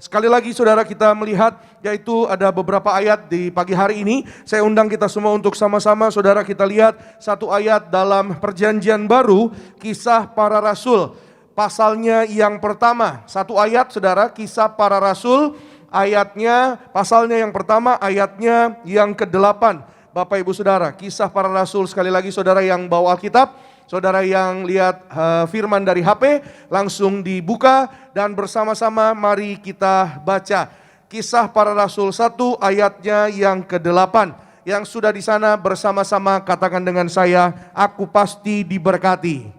sekali lagi saudara kita melihat yaitu ada beberapa ayat di pagi hari ini. Saya undang kita semua untuk sama-sama saudara kita lihat satu ayat dalam Perjanjian Baru, Kisah Para Rasul. Pasalnya yang pertama, satu ayat saudara, Kisah Para Rasul, ayatnya, pasalnya yang pertama, ayatnya yang ke-8. Bapak Ibu Saudara, Kisah Para Rasul, sekali lagi saudara yang bawa Alkitab, saudara yang lihat firman dari HP, langsung dibuka dan bersama-sama mari kita baca. Kisah Para Rasul 1 ayatnya yang ke-8. Yang sudah di sana bersama-sama katakan dengan saya, aku pasti diberkati.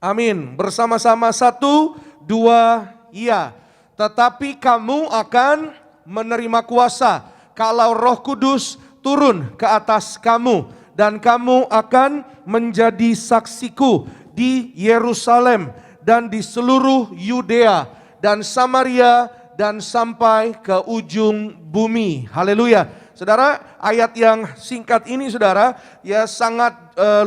Amin. Bersama-sama 1, 2, iya. Tetapi kamu akan menerima kuasa kalau Roh Kudus turun ke atas kamu, dan kamu akan menjadi saksiku di Yerusalem dan di seluruh Yudea dan Samaria dan sampai ke ujung bumi. Haleluya. Saudara, ayat yang singkat ini saudara ya sangat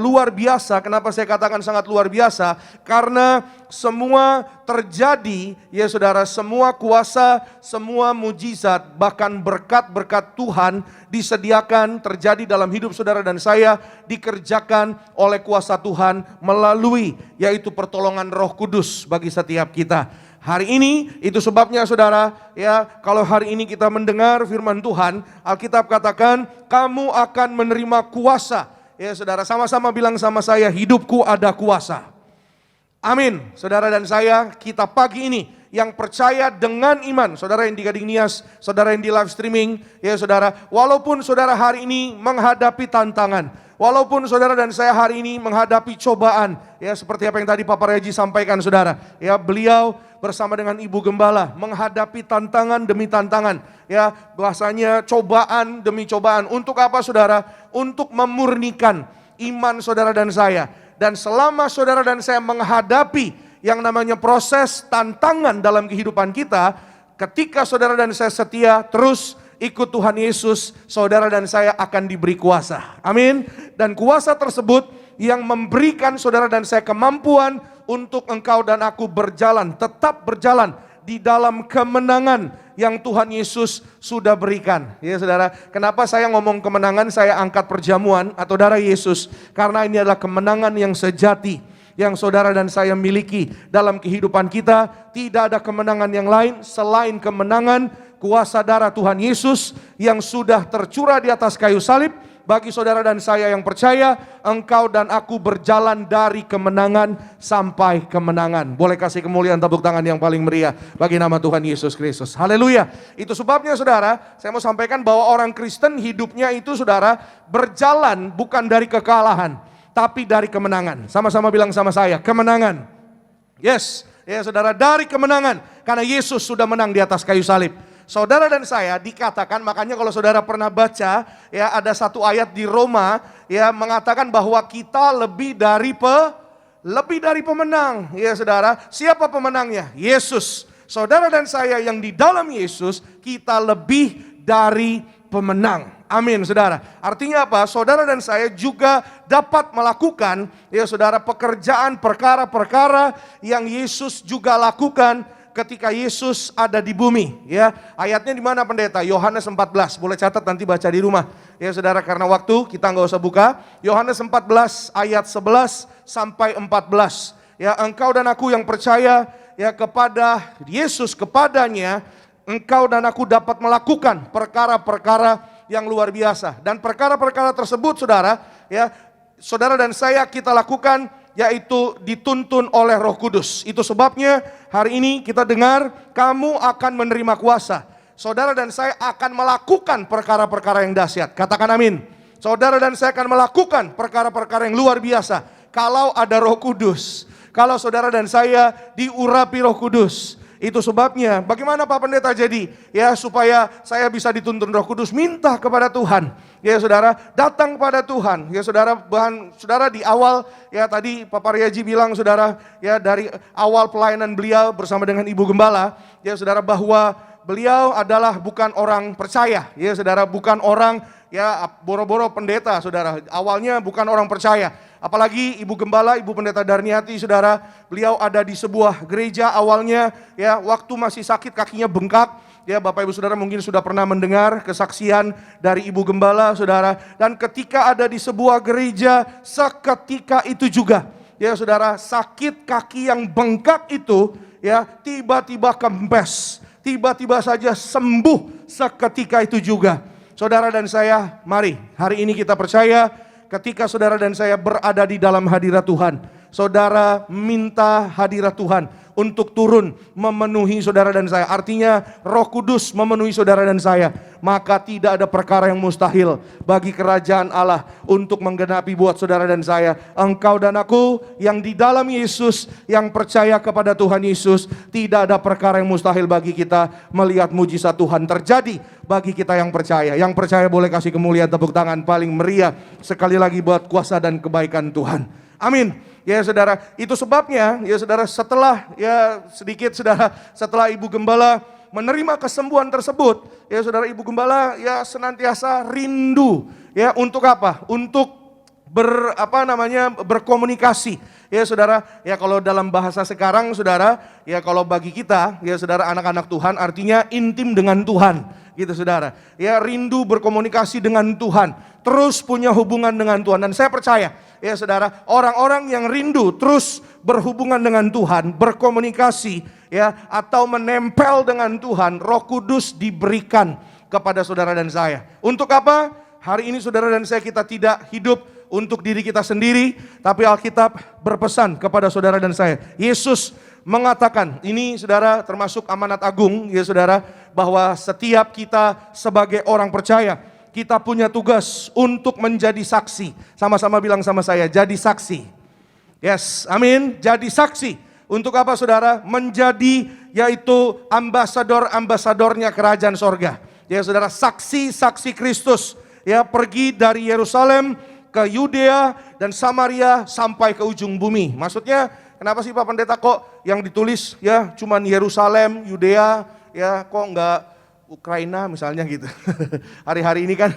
luar biasa. Kenapa saya katakan sangat luar biasa? Karena semua terjadi ya saudara, semua kuasa, semua mujizat, bahkan berkat-berkat Tuhan disediakan terjadi dalam hidup saudara dan saya, dikerjakan oleh kuasa Tuhan melalui yaitu pertolongan Roh Kudus bagi setiap kita. Hari ini itu sebabnya saudara ya, kalau hari ini kita mendengar firman Tuhan, Alkitab katakan kamu akan menerima kuasa. Ya saudara, sama-sama bilang sama saya, hidupku ada kuasa. Amin. Saudara dan saya, kita pagi ini yang percaya dengan iman, saudara yang di Gading Nias, saudara yang di live streaming, ya saudara, walaupun saudara hari ini menghadapi tantangan, walaupun saudara dan saya hari ini menghadapi cobaan, ya seperti apa yang tadi Papa Reji sampaikan saudara, ya beliau bersama dengan Ibu Gembala menghadapi tantangan demi tantangan, ya bahasanya cobaan demi cobaan. Untuk apa saudara? Untuk memurnikan iman saudara dan saya. Dan selama saudara dan saya menghadapi yang namanya proses tantangan dalam kehidupan kita, ketika saudara dan saya setia terus ikut Tuhan Yesus, saudara dan saya akan diberi kuasa. Amin. Dan kuasa tersebut yang memberikan saudara dan saya kemampuan untuk engkau dan aku berjalan, tetap berjalan di dalam kemenangan yang Tuhan Yesus sudah berikan. Ya saudara, kenapa saya ngomong kemenangan, saya angkat perjamuan atau darah Yesus? Karena ini adalah kemenangan yang sejati yang saudara dan saya miliki dalam kehidupan kita. Tidak ada kemenangan yang lain selain kemenangan kuasa darah Tuhan Yesus yang sudah tercurah di atas kayu salib. Bagi saudara dan saya yang percaya, engkau dan aku berjalan dari kemenangan sampai kemenangan. Boleh kasih kemuliaan tepuk tangan yang paling meriah bagi nama Tuhan Yesus Kristus. Haleluya. Itu sebabnya saudara, saya mau sampaikan bahwa orang Kristen hidupnya itu saudara berjalan bukan dari kekalahan, tapi dari kemenangan. Sama-sama bilang sama saya, kemenangan. Yes, ya saudara, dari kemenangan. Karena Yesus sudah menang di atas kayu salib. Saudara dan saya dikatakan, makanya kalau saudara pernah baca ya ada satu ayat di Roma ya mengatakan bahwa kita lebih dari pemenang. Ya saudara, siapa pemenangnya? Yesus. Saudara dan saya yang di dalam Yesus, kita lebih dari pemenang. Amin saudara. Artinya apa? Saudara dan saya juga dapat melakukan ya saudara pekerjaan perkara-perkara yang Yesus juga lakukan ketika Yesus ada di bumi, ya. Ayatnya di mana pendeta? Yohanes 14. Boleh catat nanti baca di rumah. Ya saudara, karena waktu kita nggak usah buka. Yohanes 14 ayat 11 sampai 14. Ya, engkau dan aku yang percaya ya kepada Yesus, kepadanya engkau dan aku dapat melakukan perkara-perkara yang luar biasa. Dan perkara-perkara tersebut saudara, ya, saudara dan saya kita lakukan yaitu dituntun oleh Roh Kudus. Itu sebabnya hari ini kita dengar kamu akan menerima kuasa. Saudara dan saya akan melakukan perkara-perkara yang dahsyat. Katakan amin. Saudara dan saya akan melakukan perkara-perkara yang luar biasa kalau ada Roh Kudus. Kalau saudara dan saya diurapi Roh Kudus. Itu sebabnya bagaimana Pak Pendeta jadi ya supaya saya bisa dituntun Roh Kudus, minta kepada Tuhan. Ya saudara, datang pada Tuhan. Ya saudara, saudara di awal ya tadi Papa Riaji bilang saudara ya dari awal pelayanan beliau bersama dengan Ibu Gembala ya saudara bahwa beliau adalah bukan orang percaya. Ya saudara, bukan orang ya boro-boro pendeta saudara. Awalnya bukan orang percaya. Apalagi Ibu Gembala, Ibu Pendeta Darniati, saudara, beliau ada di sebuah gereja awalnya, ya, waktu masih sakit kakinya bengkak. Ya, Bapak Ibu Saudara mungkin sudah pernah mendengar kesaksian dari Ibu Gembala, saudara. Dan ketika ada di sebuah gereja, seketika itu juga, ya saudara, sakit kaki yang bengkak itu, ya, tiba-tiba kempes, tiba-tiba saja sembuh seketika itu juga. Saudara dan saya, mari hari ini kita percaya ketika saudara dan saya berada di dalam hadirat Tuhan, saudara minta hadirat Tuhan untuk turun memenuhi saudara dan saya. Artinya Roh Kudus memenuhi saudara dan saya. Maka tidak ada perkara yang mustahil bagi kerajaan Allah untuk menggenapi buat saudara dan saya. Engkau dan aku yang di dalam Yesus, yang percaya kepada Tuhan Yesus, tidak ada perkara yang mustahil bagi kita melihat mujizat Tuhan terjadi bagi kita yang percaya. Yang percaya boleh kasih kemuliaan tepuk tangan paling meriah sekali lagi buat kuasa dan kebaikan Tuhan. Amin. Ya saudara, itu sebabnya ya saudara, setelah Ibu Gembala menerima kesembuhan tersebut, ya saudara, Ibu Gembala ya senantiasa rindu ya untuk apa? Untuk berkomunikasi. Ya saudara, ya kalau dalam bahasa sekarang saudara, ya kalau bagi kita ya saudara anak-anak Tuhan artinya intim dengan Tuhan. Gitu saudara, ya rindu berkomunikasi dengan Tuhan, terus punya hubungan dengan Tuhan. Dan saya percaya ya saudara, orang-orang yang rindu terus berhubungan dengan Tuhan, berkomunikasi ya atau menempel dengan Tuhan, Roh Kudus diberikan kepada saudara dan saya. Untuk apa? Hari ini saudara dan saya kita tidak hidup untuk diri kita sendiri, tapi Alkitab berpesan kepada saudara dan saya. Yesus mengatakan, ini saudara termasuk amanat agung ya saudara, bahwa setiap kita sebagai orang percaya, kita punya tugas untuk menjadi saksi. Sama-sama bilang sama saya, jadi saksi. Yes, amin, jadi saksi. Untuk apa saudara? Menjadi yaitu ambasador-ambasadornya kerajaan sorga. Ya saudara, saksi-saksi Kristus. Ya, pergi dari Yerusalem ke Yudea dan Samaria sampai ke ujung bumi. Maksudnya kenapa sih Pak Pendeta kok yang ditulis ya cuman Yerusalem, Yudea, ya kok enggak Ukraina misalnya gitu. Hari-hari ini kan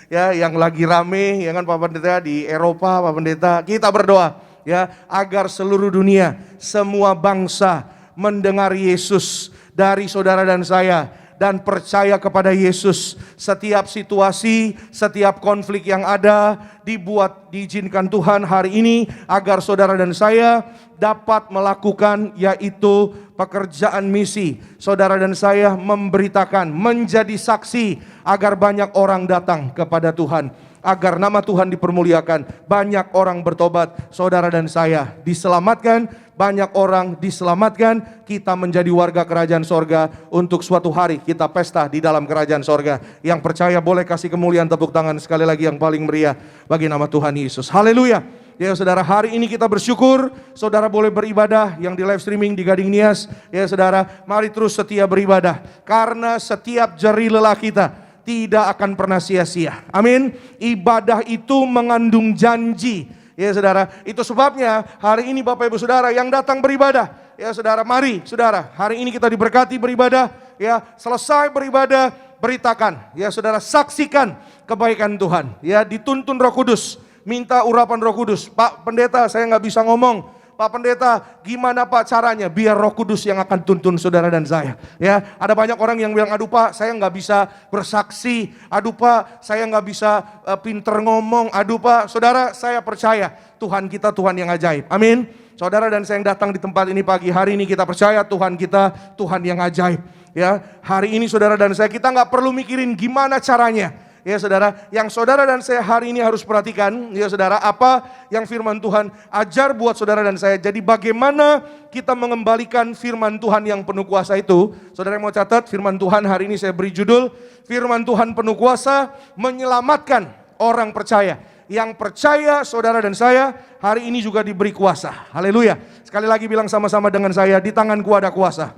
ya yang lagi rame ya kan Pak Pendeta di Eropa, Pak Pendeta, kita berdoa ya agar seluruh dunia, semua bangsa mendengar Yesus dari saudara dan saya dan percaya kepada Yesus. Setiap situasi, setiap konflik yang ada diizinkan Tuhan hari ini agar saudara dan saya dapat melakukan yaitu pekerjaan misi. Saudara dan saya memberitakan, menjadi saksi agar banyak orang datang kepada Tuhan, agar nama Tuhan dipermuliakan, banyak orang bertobat, saudara dan saya diselamatkan, banyak orang diselamatkan, kita menjadi warga kerajaan sorga untuk suatu hari kita pesta di dalam kerajaan sorga. Yang percaya boleh kasih kemuliaan tepuk tangan sekali lagi yang paling meriah bagi nama Tuhan Yesus. Haleluya. Ya saudara, hari ini kita bersyukur, saudara boleh beribadah yang di live streaming di Gading Nias. Ya saudara, mari terus setia beribadah, karena setiap jeri lelah kita tidak akan pernah sia-sia. Amin. Ibadah itu mengandung janji. Ya saudara, itu sebabnya hari ini Bapak Ibu Saudara yang datang beribadah, ya saudara, mari saudara, hari ini kita diberkati beribadah, ya selesai beribadah, beritakan, ya saudara, saksikan kebaikan Tuhan, ya dituntun Roh Kudus, minta urapan Roh Kudus. Pak Pendeta, saya nggak bisa ngomong. Pak Pendeta, gimana Pak caranya? Biar Roh Kudus yang akan tuntun saudara dan saya. Ya, ada banyak orang yang bilang, aduh Pak, saya nggak bisa bersaksi. Aduh Pak, saya nggak bisa pinter ngomong. Aduh Pak, saudara, saya percaya Tuhan kita Tuhan yang ajaib. Amin. Saudara dan saya yang datang di tempat ini pagi hari ini, kita percaya Tuhan kita Tuhan yang ajaib. Ya, hari ini saudara dan saya, kita nggak perlu mikirin gimana caranya. Ya saudara, yang saudara dan saya hari ini harus perhatikan, ya saudara, apa yang firman Tuhan ajar buat saudara dan saya. Jadi bagaimana kita mengembalikan firman Tuhan yang penuh kuasa itu. Saudara yang mau catat, firman Tuhan hari ini saya beri judul, firman Tuhan penuh kuasa menyelamatkan orang percaya. Yang percaya saudara dan saya hari ini juga diberi kuasa. Haleluya. Sekali lagi bilang sama-sama dengan saya, di tanganku ada kuasa.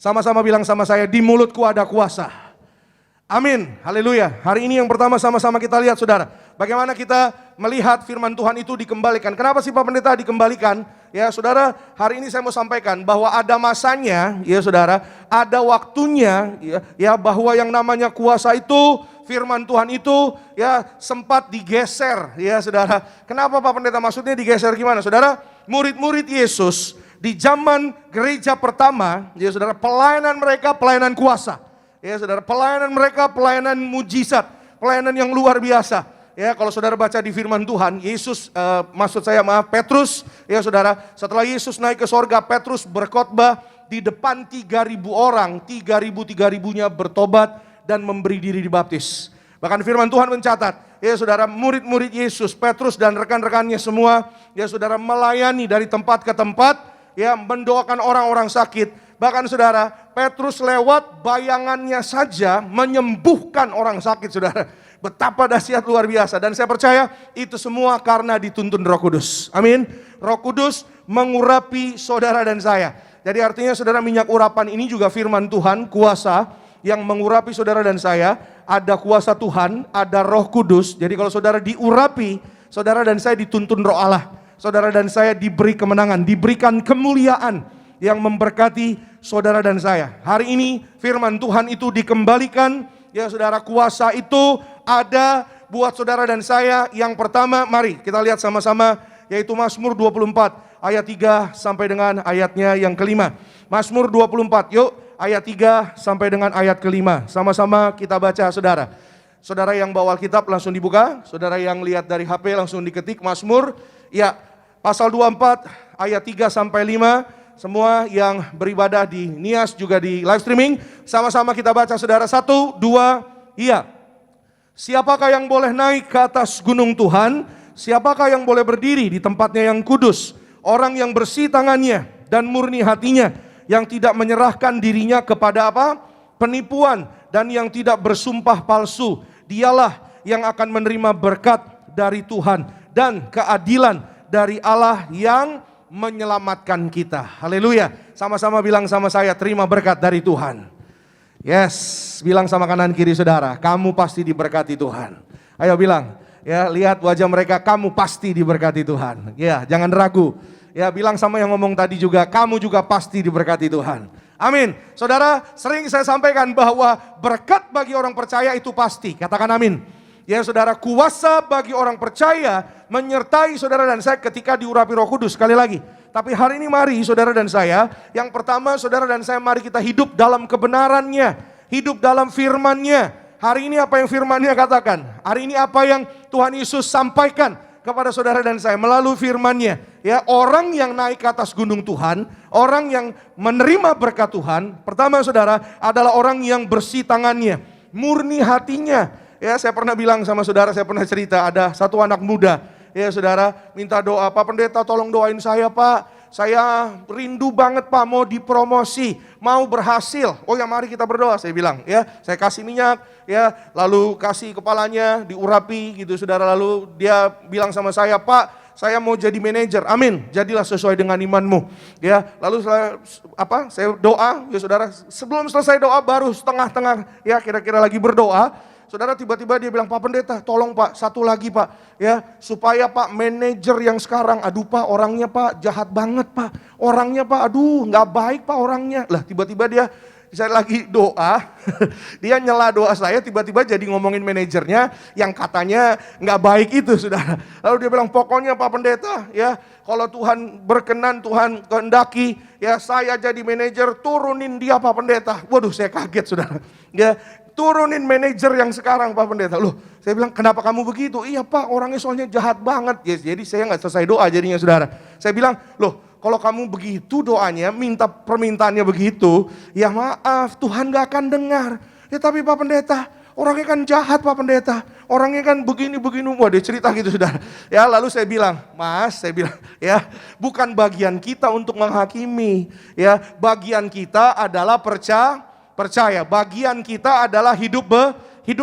Sama-sama bilang sama saya, di mulutku ada kuasa. Amin, haleluya. Hari ini yang pertama sama-sama kita lihat saudara, bagaimana kita melihat firman Tuhan itu dikembalikan. Kenapa sih Pak Pendeta dikembalikan? Ya saudara, hari ini saya mau sampaikan bahwa ada masanya, ya saudara, ada waktunya, ya bahwa yang namanya kuasa itu, firman Tuhan itu ya sempat digeser ya saudara. Kenapa Pak Pendeta? Maksudnya digeser gimana saudara? Murid-murid Yesus di zaman gereja pertama, ya saudara, pelayanan mereka pelayanan kuasa. Ya saudara, pelayanan mereka pelayanan mujizat, pelayanan yang luar biasa. Ya, kalau saudara baca di firman Tuhan, Petrus, ya saudara, setelah Yesus naik ke sorga, Petrus berkhotbah di depan 3.000 orang, 3.000-3.000-nya bertobat dan memberi diri dibaptis. Bahkan firman Tuhan mencatat, ya saudara, murid-murid Yesus, Petrus dan rekan-rekannya semua, ya saudara, melayani dari tempat ke tempat, ya mendoakan orang-orang sakit. Bahkan saudara, Petrus lewat bayangannya saja menyembuhkan orang sakit saudara. Betapa dahsyat luar biasa. Dan saya percaya itu semua karena dituntun Roh Kudus. Amin. Roh Kudus mengurapi saudara dan saya. Jadi artinya saudara, minyak urapan ini juga firman Tuhan, kuasa yang mengurapi saudara dan saya. Ada kuasa Tuhan, ada Roh Kudus. Jadi kalau saudara diurapi, saudara dan saya dituntun Roh Allah. Saudara dan saya diberi kemenangan, diberikan kemuliaan yang memberkati saudara dan saya. Hari ini firman Tuhan itu dikembalikan. Ya saudara, kuasa itu ada buat saudara dan saya. Yang pertama, mari kita lihat sama-sama, yaitu Mazmur 24 ayat 3 sampai dengan ayatnya yang kelima. Mazmur 24, yuk ayat 3 sampai dengan ayat kelima. Sama-sama kita baca saudara. Saudara yang bawa Alkitab langsung dibuka, saudara yang lihat dari HP langsung diketik Mazmur. Ya, pasal 24 ayat 3 sampai 5. Semua yang beribadah di Nias juga di live streaming, sama-sama kita baca saudara. 1, 2, iya. Siapakah yang boleh naik ke atas gunung Tuhan? Siapakah yang boleh berdiri di tempatnya yang kudus? Orang yang bersih tangannya dan murni hatinya, yang tidak menyerahkan dirinya kepada apa? Penipuan, dan yang tidak bersumpah palsu. Dialah yang akan menerima berkat dari Tuhan dan keadilan dari Allah yang menyelamatkan kita. Haleluya. Sama-sama bilang sama saya, terima berkat dari Tuhan. Yes, bilang sama kanan kiri saudara, kamu pasti diberkati Tuhan. Ayo bilang, ya lihat wajah mereka, kamu pasti diberkati Tuhan. Ya, jangan ragu. Ya, bilang sama yang ngomong tadi juga, kamu juga pasti diberkati Tuhan. Amin. Saudara, sering saya sampaikan bahwa berkat bagi orang percaya itu pasti. Katakan amin. Ya saudara, kuasa bagi orang percaya menyertai saudara dan saya ketika diurapi Roh Kudus. Sekali lagi, tapi hari ini mari saudara dan saya, yang pertama saudara dan saya, mari kita hidup dalam kebenarannya, hidup dalam firman-Nya. Hari ini apa yang firman-Nya katakan? Hari ini apa yang Tuhan Yesus sampaikan kepada saudara dan saya melalui firman-Nya. Ya, orang yang naik ke atas gunung Tuhan, orang yang menerima berkat Tuhan, pertama saudara adalah orang yang bersih tangannya, murni hatinya. Ya, saya pernah bilang sama saudara, saya pernah cerita, ada satu anak muda, ya saudara, minta doa, Pak Pendeta tolong doain saya Pak, saya rindu banget Pak, mau dipromosi, mau berhasil. Oh ya mari kita berdoa, saya bilang, ya saya kasih minyak, ya lalu kasih kepalanya, diurapi gitu saudara, lalu dia bilang sama saya, Pak saya mau jadi manajer, amin, jadilah sesuai dengan imanmu. Ya, lalu saya doa, ya saudara, sebelum selesai doa baru setengah-tengah, ya kira-kira lagi berdoa. Saudara, tiba-tiba dia bilang, Pak Pendeta tolong Pak, satu lagi Pak, ya supaya Pak manajer yang sekarang, aduh Pak orangnya Pak jahat banget Pak, orangnya Pak aduh gak baik Pak orangnya. Lah tiba-tiba saya lagi doa, dia nyela doa saya, tiba-tiba jadi ngomongin manajernya yang katanya gak baik itu saudara. Lalu dia bilang, pokoknya Pak Pendeta ya, kalau Tuhan berkenan, Tuhan kehendaki, ya saya jadi manajer, turunin dia Pak Pendeta. Waduh saya kaget saudara, ya turunin manajer yang sekarang Pak Pendeta. Loh, saya bilang kenapa kamu begitu? Iya Pak, orangnya soalnya jahat banget. Ya, jadi saya nggak selesai doa jadinya saudara. Saya bilang, loh kalau kamu begitu doanya, minta permintaannya begitu, ya maaf Tuhan nggak akan dengar. Ya tapi Pak Pendeta, orangnya kan jahat Pak Pendeta, orangnya kan begini-begini. Wah dia cerita gitu saudara. Ya lalu saya bilang, Mas, saya bilang ya bukan bagian kita untuk menghakimi. Ya bagian kita adalah percaya, bagian kita adalah hidup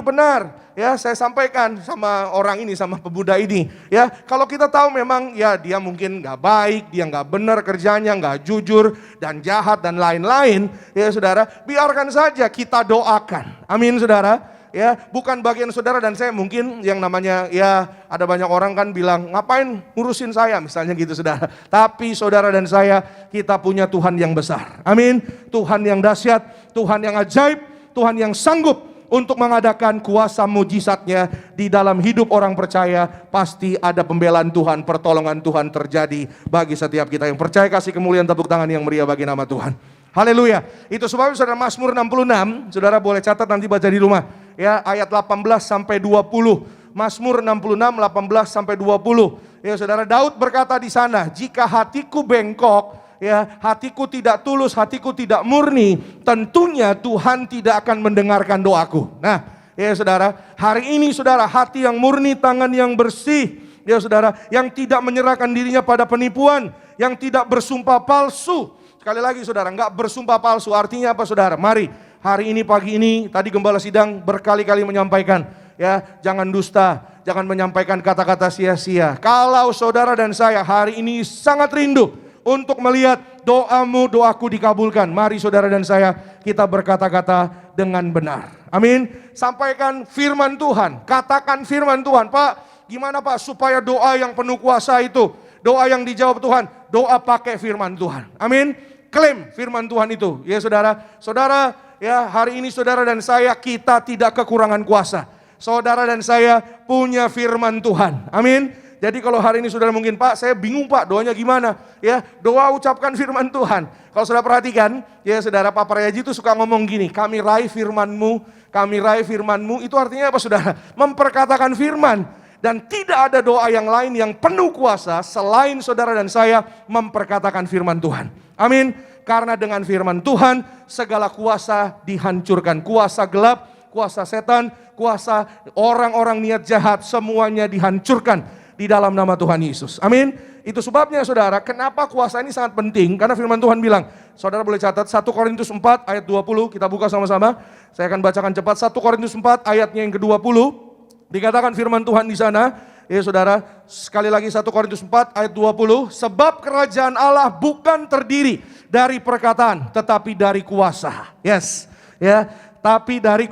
benar. Ya, saya sampaikan sama orang ini, sama pemuda ini. Ya, kalau kita tahu memang ya dia mungkin nggak baik, dia nggak benar kerjanya, nggak jujur dan jahat dan lain-lain. Ya, saudara, biarkan saja kita doakan. Amin, saudara. Ya, bukan bagian saudara dan saya mungkin yang namanya ya ada banyak orang kan bilang ngapain ngurusin saya misalnya gitu saudara. Tapi saudara dan saya kita punya Tuhan yang besar. Amin. Tuhan yang dahsyat, Tuhan yang ajaib, Tuhan yang sanggup untuk mengadakan kuasa mujizatnya di dalam hidup orang percaya. Pasti ada pembelaan Tuhan, pertolongan Tuhan terjadi bagi setiap kita yang percaya. Kasih kemuliaan tepuk tangan yang meriah bagi nama Tuhan. Haleluya. Itu sebabnya saudara, Mazmur 66, saudara boleh catat nanti baca di rumah. Ya, ayat 18 sampai 20. Mazmur 66, 18 sampai 20. Ya saudara, Daud berkata di sana, jika hatiku bengkok, ya, hatiku tidak tulus, hatiku tidak murni, tentunya Tuhan tidak akan mendengarkan doaku. Nah, ya saudara, hari ini saudara, hati yang murni, tangan yang bersih, ya saudara, yang tidak menyerahkan dirinya pada penipuan, yang tidak bersumpah palsu. Sekali lagi saudara, enggak bersumpah palsu, artinya apa saudara? Mari, hari ini, pagi ini, tadi Gembala Sidang berkali-kali menyampaikan, ya, jangan dusta, jangan menyampaikan kata-kata sia-sia. Kalau saudara dan saya hari ini sangat rindu untuk melihat doamu, doaku dikabulkan, mari saudara dan saya kita berkata-kata dengan benar. Amin. Sampaikan firman Tuhan, katakan firman Tuhan. Pak, gimana Pak supaya doa yang penuh kuasa itu, doa yang dijawab Tuhan, doa pakai firman Tuhan. Amin. Klaim firman Tuhan itu. Ya saudara, saudara, ya hari ini saudara dan saya kita tidak kekurangan kuasa. Saudara dan saya punya firman Tuhan. Amin. Jadi kalau hari ini saudara mungkin, Pak saya bingung Pak doanya gimana? Ya, doa ucapkan firman Tuhan. Kalau saudara perhatikan, ya saudara, Pak Prayaji itu suka ngomong gini, kami raih firman-Mu, kami raih firman-Mu. Itu artinya apa saudara? Memperkatakan firman. Dan tidak ada doa yang lain yang penuh kuasa selain saudara dan saya memperkatakan firman Tuhan. Amin. Karena dengan firman Tuhan segala kuasa dihancurkan. Kuasa gelap, kuasa setan, kuasa orang-orang niat jahat, semuanya dihancurkan di dalam nama Tuhan Yesus. Amin. Itu sebabnya saudara, kenapa kuasa ini sangat penting? Karena firman Tuhan bilang, saudara boleh catat 1 Korintus 4 ayat 20, kita buka sama-sama. Saya akan bacakan cepat 1 Korintus 4 ayatnya yang ke-20. Dikatakan firman Tuhan di sana, ya saudara, sekali lagi 1 Korintus 4 ayat 20, sebab kerajaan Allah bukan terdiri dari perkataan, tetapi dari kuasa. Yes, ya, tapi dari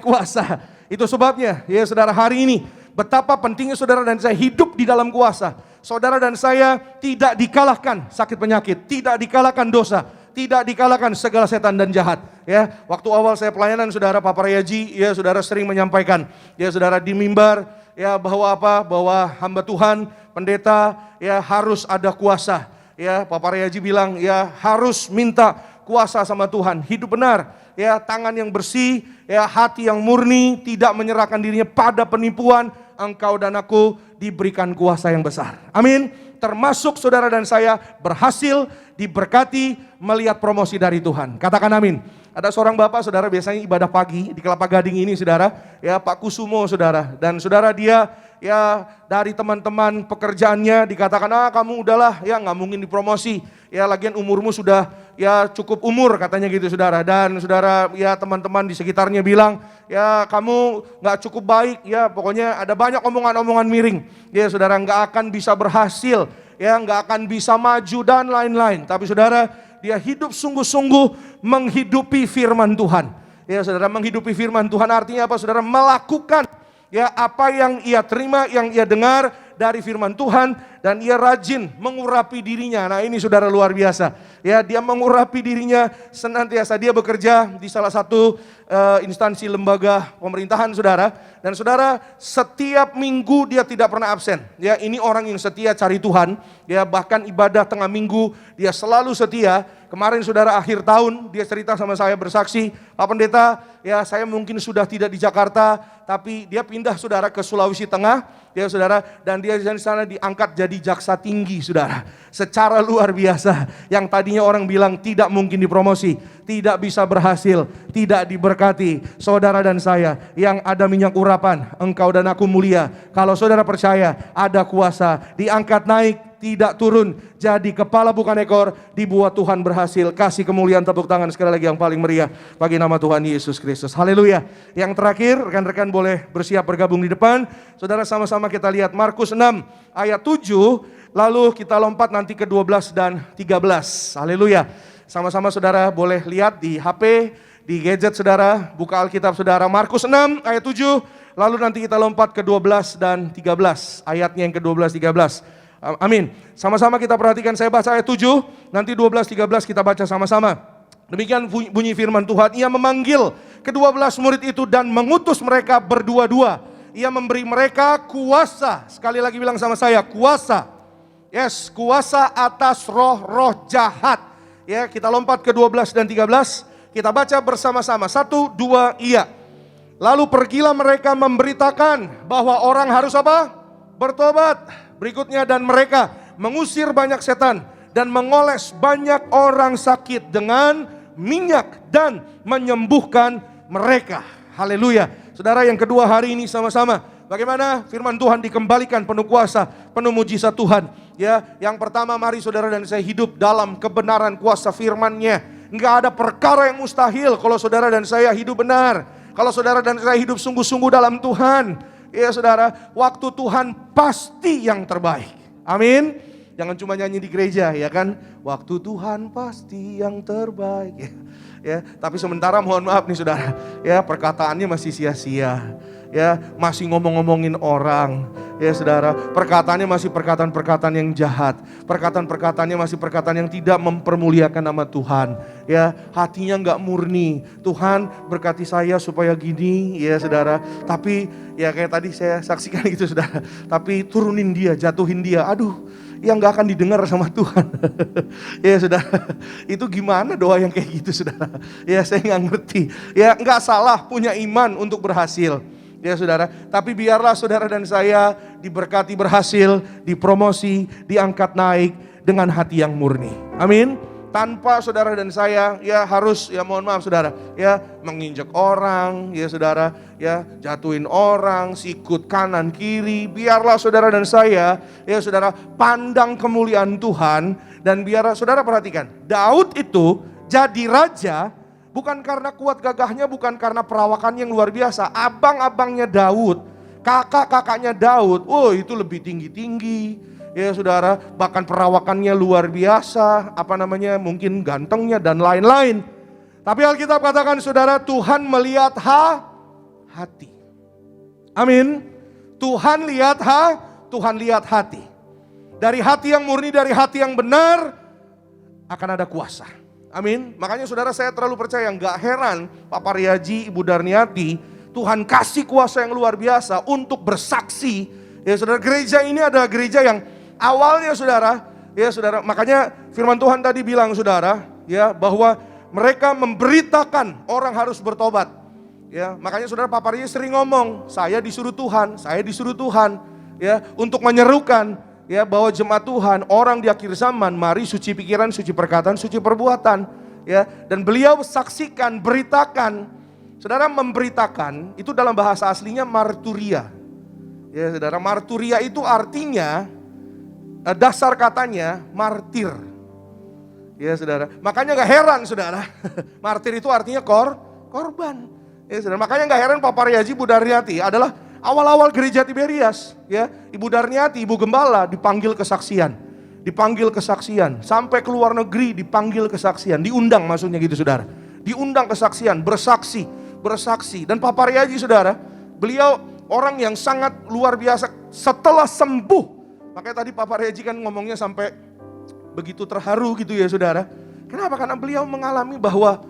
kuasa. Itu sebabnya, ya saudara, hari ini betapa pentingnya saudara dan saya hidup di dalam kuasa. Saudara dan saya tidak dikalahkan sakit penyakit, tidak dikalahkan dosa, tidak dikalahkan segala setan dan jahat. Ya, waktu awal saya pelayanan saudara, Pak Prayaji, ya saudara sering menyampaikan, ya saudara di mimbar, ya bahwa apa? Bahwa hamba Tuhan, pendeta, ya harus ada kuasa. Ya, Pak Prayaji bilang, ya harus minta kuasa sama Tuhan, hidup benar, ya tangan yang bersih, ya hati yang murni, tidak menyerahkan dirinya pada penipuan. Engkau dan aku diberikan kuasa yang besar. Amin. Termasuk saudara dan saya berhasil diberkati melihat promosi dari Tuhan. Katakan amin. Ada seorang bapak saudara biasanya ibadah pagi di Kelapa Gading ini saudara, ya Pak Kusumo saudara. Dan saudara dia ya dari teman-teman pekerjaannya dikatakan, kamu udahlah ya nggak mungkin dipromosi. Ya lagian umurmu sudah ya cukup umur katanya gitu saudara. Dan saudara ya teman-teman di sekitarnya bilang, ya kamu nggak cukup baik ya, pokoknya ada banyak omongan-omongan miring. Ya saudara nggak akan bisa berhasil, ya nggak akan bisa maju dan lain-lain. Tapi saudara dia hidup sungguh-sungguh menghidupi firman Tuhan. Ya saudara, menghidupi firman Tuhan artinya apa saudara? Melakukan ya apa yang ia terima, yang ia dengar dari firman Tuhan, dan ia rajin mengurapi dirinya. Nah ini saudara luar biasa. Ya dia mengurapi dirinya senantiasa. Dia bekerja di salah satu instansi lembaga pemerintahan saudara. Dan saudara setiap minggu dia tidak pernah absen. Ya ini orang yang setia cari Tuhan. Ya bahkan ibadah tengah minggu dia selalu setia. Kemarin saudara akhir tahun dia cerita sama saya bersaksi, Pak Pendeta ya saya mungkin sudah tidak di Jakarta, tapi dia pindah saudara ke Sulawesi Tengah, ya saudara, dan dia di sana diangkat jadi jaksa tinggi saudara. Secara luar biasa, yang tadinya orang bilang tidak mungkin dipromosi, tidak bisa berhasil, tidak diberkati. Saudara dan saya yang ada minyak urapan, engkau dan aku mulia. Kalau saudara percaya ada kuasa, diangkat naik, tidak turun, jadi kepala bukan ekor, dibuat Tuhan berhasil. Kasih kemuliaan tepuk tangan sekali lagi yang paling meriah bagi nama Tuhan Yesus Kristus. Haleluya. Yang terakhir, rekan-rekan boleh bersiap bergabung di depan. Saudara sama-sama kita lihat Markus 6 ayat 7, lalu kita lompat nanti ke 12 dan 13. Haleluya. Sama-sama saudara boleh lihat di HP, di gadget saudara, buka Alkitab saudara. Markus 6 ayat 7, lalu nanti kita lompat ke 12 dan 13. Ayatnya yang ke-12, 13. Amin. Sama-sama kita perhatikan, saya baca ayat 7, nanti 12, 13 kita baca sama-sama. Demikian bunyi firman Tuhan, ia memanggil ke-12 murid itu dan mengutus mereka berdua-dua. Ia memberi mereka kuasa. Sekali lagi bilang sama saya, kuasa. Yes, kuasa atas roh-roh jahat. Ya, kita lompat ke 12 dan 13. Kita baca bersama-sama. 1, 2, iya. Lalu pergilah mereka memberitakan bahwa orang harus apa? Bertobat. Berikutnya, dan mereka mengusir banyak setan dan mengoles banyak orang sakit dengan minyak dan menyembuhkan mereka. Haleluya. Saudara, yang kedua hari ini sama-sama, bagaimana firman Tuhan dikembalikan penuh kuasa, penuh mujizat Tuhan. Ya, yang pertama, mari saudara dan saya hidup dalam kebenaran kuasa firman-Nya. Enggak ada perkara yang mustahil kalau saudara dan saya hidup benar. Kalau saudara dan saya hidup sungguh-sungguh dalam Tuhan. Ya saudara, waktu Tuhan pasti yang terbaik. Amin. Jangan cuma nyanyi di gereja, ya kan? Waktu Tuhan pasti yang terbaik. Ya, tapi sementara mohon maaf nih saudara, ya perkataannya masih sia-sia, ya masih ngomong-ngomongin orang, ya saudara, perkataannya masih perkataan-perkataan yang jahat, perkataan-perkataannya masih perkataan yang tidak mempermuliakan nama Tuhan, ya hatinya nggak murni. Tuhan berkati saya supaya gini, ya saudara, tapi ya kayak tadi saya saksikan gitu saudara, tapi turunin dia, jatuhin dia, aduh. Yang gak akan didengar sama Tuhan. Ya saudara, itu gimana doa yang kayak gitu saudara? Ya saya gak ngerti. Ya gak salah punya iman untuk berhasil. Ya saudara, tapi biarlah saudara dan saya diberkati berhasil, dipromosi, diangkat naik dengan hati yang murni. Amin. Tanpa saudara dan saya ya harus, ya mohon maaf saudara, ya menginjak orang, ya saudara, ya jatuhin orang, sikut kanan kiri. Biarlah saudara dan saya, ya saudara, pandang kemuliaan Tuhan. Dan biarlah saudara perhatikan, Daud itu jadi raja bukan karena kuat gagahnya, bukan karena perawakannya yang luar biasa. Abang-abangnya Daud, kakak-kakaknya Daud, oh itu lebih tinggi-tinggi. Ya saudara, bahkan perawakannya luar biasa, mungkin gantengnya dan lain-lain. Tapi Alkitab katakan saudara, Tuhan melihat hati. Amin. Tuhan lihat Tuhan lihat hati. Dari hati yang murni, dari hati yang benar, akan ada kuasa. Amin. Makanya saudara, saya terlalu percaya, gak heran Pak Paryaji, Ibu Darniati, Tuhan kasih kuasa yang luar biasa untuk bersaksi. Ya saudara, gereja ini adalah gereja yang awalnya saudara, ya saudara, makanya firman Tuhan tadi bilang saudara, ya bahwa mereka memberitakan orang harus bertobat. Ya, makanya saudara, Pak Paryaji sering ngomong, saya disuruh Tuhan, ya, untuk menyerukan, ya bahwa jemaat Tuhan, orang di akhir zaman, mari suci pikiran, suci perkataan, suci perbuatan, ya. Dan beliau saksikan, beritakan. Saudara, memberitakan itu dalam bahasa aslinya marturia. Ya, saudara, marturia itu artinya, dasar katanya martir. Ya saudara, makanya gak heran saudara, martir itu artinya korban. Ya saudara, makanya gak heran Pak Paryaji, Ibu Darniati adalah awal-awal gereja Tiberias. Ya, Ibu Darniati, Ibu Gembala dipanggil kesaksian, sampai ke luar negeri dipanggil kesaksian, diundang maksudnya gitu saudara. Diundang kesaksian, bersaksi. Dan Pak Paryaji saudara, beliau orang yang sangat luar biasa setelah sembuh. Makanya tadi Pak Paryaji kan ngomongnya sampai begitu terharu gitu ya saudara. Kenapa? Karena beliau mengalami bahwa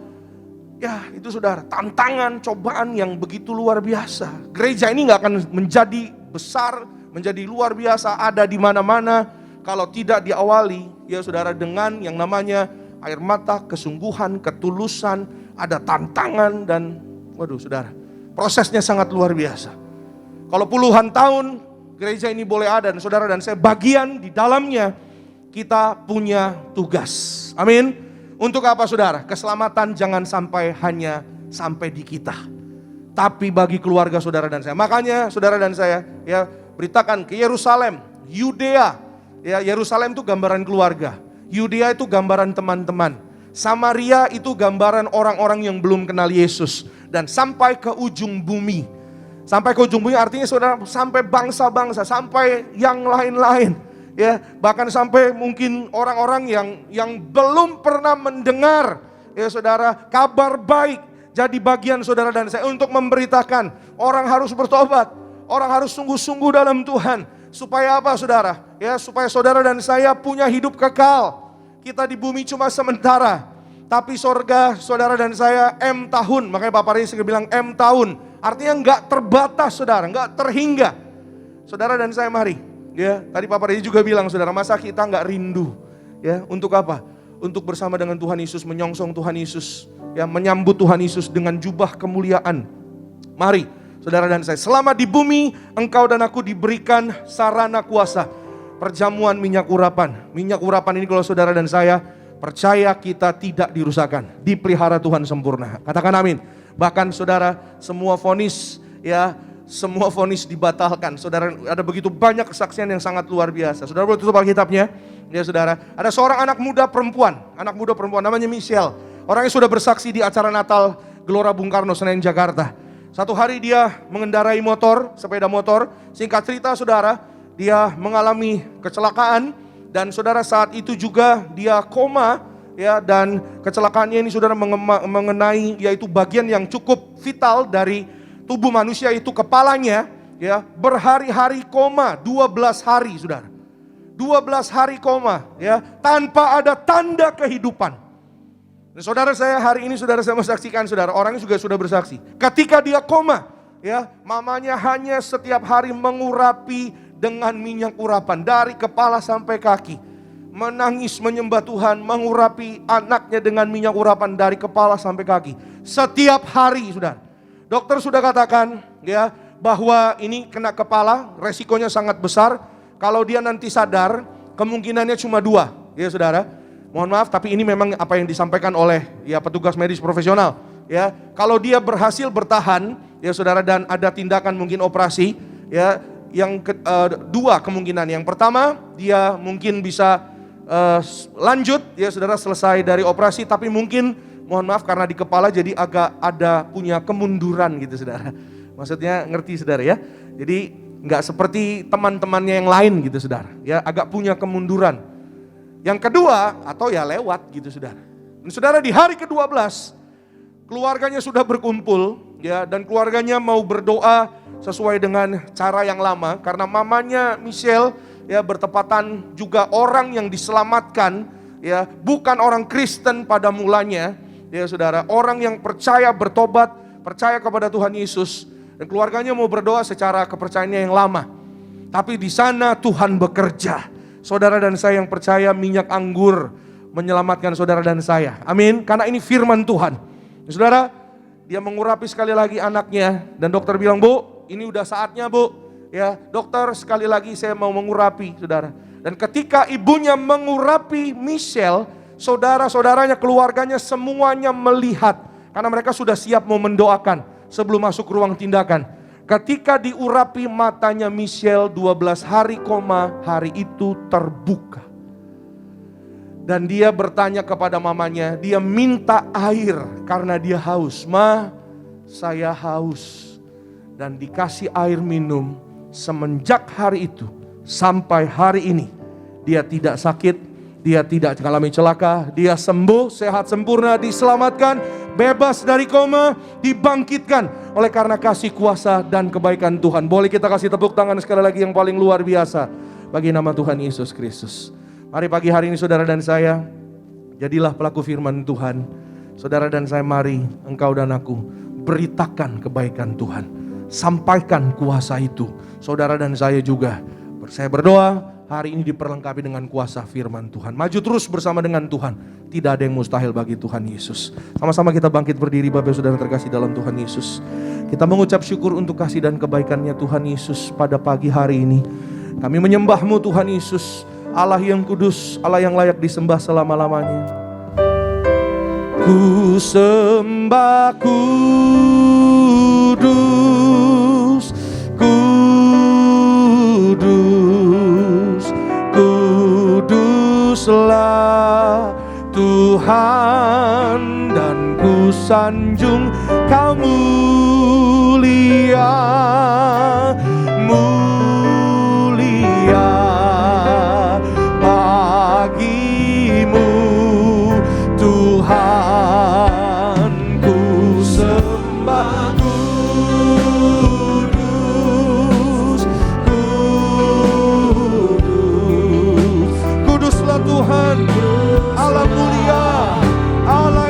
ya itu saudara, tantangan, cobaan yang begitu luar biasa. Gereja ini gak akan menjadi besar, menjadi luar biasa, ada di mana-mana kalau tidak diawali ya saudara dengan yang namanya air mata, kesungguhan, ketulusan, ada tantangan dan waduh saudara, prosesnya sangat luar biasa. Kalau puluhan tahun gereja ini boleh ada dan saudara dan saya bagian di dalamnya, kita punya tugas. Amin. Untuk apa saudara? Keselamatan jangan sampai hanya sampai di kita, tapi bagi keluarga saudara dan saya. Makanya saudara dan saya ya beritakan ke Yerusalem, Yudea. Ya, Yerusalem itu gambaran keluarga. Yudea itu gambaran teman-teman. Samaria itu gambaran orang-orang yang belum kenal Yesus. Dan sampai ke ujung bumi. Sampai ke ujung bumi artinya saudara, sampai bangsa-bangsa, sampai yang lain-lain. Ya, bahkan sampai mungkin orang-orang yang belum pernah mendengar ya saudara, kabar baik jadi bagian saudara dan saya untuk memberitakan orang harus bertobat, orang harus sungguh-sungguh dalam Tuhan. Supaya apa saudara? Ya, supaya saudara dan saya punya hidup kekal. Kita di bumi cuma sementara. Tapi sorga saudara dan saya M tahun. Makanya Bapak Resi bilang M tahun. Artinya nggak terbatas saudara, nggak terhingga. Saudara dan saya mari. Ya, tadi Bapak Resi juga bilang saudara, masa kita nggak rindu? Ya, untuk apa? Untuk bersama dengan Tuhan Yesus, menyongsong Tuhan Yesus. Ya, menyambut Tuhan Yesus dengan jubah kemuliaan. Mari saudara dan saya, selama di bumi engkau dan aku diberikan sarana kuasa. Perjamuan minyak urapan. Minyak urapan ini kalau saudara dan saya percaya kita tidak dirusakkan, dipelihara Tuhan sempurna. Katakan amin. Bahkan saudara, semua vonis dibatalkan. Saudara, ada begitu banyak kesaksian yang sangat luar biasa. Saudara boleh tutup Alkitabnya. Ya saudara, ada seorang anak muda perempuan namanya Michelle. Orangnya sudah bersaksi di acara Natal Gelora Bung Karno Senen Jakarta. Satu hari dia mengendarai sepeda motor. Singkat cerita saudara, dia mengalami kecelakaan. Dan saudara saat itu juga dia koma ya, dan kecelakaannya ini saudara mengenai yaitu bagian yang cukup vital dari tubuh manusia, itu kepalanya ya, berhari-hari koma, 12 hari saudara. 12 hari koma ya, tanpa ada tanda kehidupan. Dan saudara saya hari ini saudara saya menyaksikan saudara, orangnya juga sudah bersaksi. Ketika dia koma ya, mamanya hanya setiap hari mengurapi dengan minyak urapan dari kepala sampai kaki. Menangis menyembah Tuhan, mengurapi anaknya dengan minyak urapan dari kepala sampai kaki. Setiap hari saudara. Dokter sudah katakan ya, bahwa ini kena kepala, resikonya sangat besar. Kalau dia nanti sadar, kemungkinannya cuma 2 ya saudara. Mohon maaf, tapi ini memang apa yang disampaikan oleh ya petugas medis profesional ya. Kalau dia berhasil bertahan ya saudara, dan ada tindakan mungkin operasi ya, yang 2 kemungkinan. Yang pertama, dia mungkin bisa lanjut ya saudara, selesai dari operasi, tapi mungkin mohon maaf karena di kepala jadi agak ada punya kemunduran gitu saudara. Maksudnya ngerti saudara ya. Jadi nggak seperti teman-temannya yang lain gitu saudara. Ya, agak punya kemunduran. Yang kedua, atau ya lewat gitu saudara. Dan saudara, di hari ke-12 keluarganya sudah berkumpul ya, dan keluarganya mau berdoa sesuai dengan cara yang lama, karena mamanya Michelle ya bertepatan juga orang yang diselamatkan ya, bukan orang Kristen pada mulanya ya saudara, orang yang percaya, bertobat, percaya kepada Tuhan Yesus, dan keluarganya mau berdoa secara kepercayaannya yang lama. Tapi di sana Tuhan bekerja. Saudara dan saya yang percaya, minyak anggur menyelamatkan saudara dan saya. Amin. Karena ini firman Tuhan. Ya, saudara, dia mengurapi sekali lagi anaknya, dan dokter bilang, "Bu, ini udah saatnya Bu, ya dokter sekali lagi saya mau mengurapi saudara." Dan ketika ibunya mengurapi Michelle, saudara-saudaranya, keluarganya semuanya melihat. Karena mereka sudah siap mau mendoakan sebelum masuk ruang tindakan. Ketika diurapi matanya Michelle 12 hari koma, hari itu terbuka. Dan dia bertanya kepada mamanya, dia minta air karena dia haus. "Ma, saya haus." Dan dikasih air minum. Semenjak hari itu sampai hari ini, dia tidak sakit, dia tidak mengalami celaka, dia sembuh, sehat sempurna, diselamatkan, bebas dari koma, dibangkitkan oleh karena kasih kuasa dan kebaikan Tuhan. Boleh kita kasih tepuk tangan sekali lagi yang paling luar biasa bagi nama Tuhan Yesus Kristus. Mari pagi hari ini saudara dan saya, jadilah pelaku firman Tuhan. Saudara dan saya, mari engkau dan aku beritakan kebaikan Tuhan. Sampaikan kuasa itu. Saudara dan saya juga, saya berdoa hari ini diperlengkapi dengan kuasa firman Tuhan. Maju terus bersama dengan Tuhan. Tidak ada yang mustahil bagi Tuhan Yesus. Sama-sama kita bangkit berdiri Bapak Saudara terkasih dalam Tuhan Yesus. Kita mengucap syukur untuk kasih dan kebaikan-Nya Tuhan Yesus pada pagi hari ini. Kami menyembah-Mu Tuhan Yesus, Allah yang kudus, Allah yang layak disembah selama-lamanya. Ku sembah kudus, kudus, kuduslah Tuhan, dan ku sanjung Kau mulia, mulia bagimu Tuhan. Ku sembah kudus, kudus, kuduslah Tuhan, Allah mulia, Allah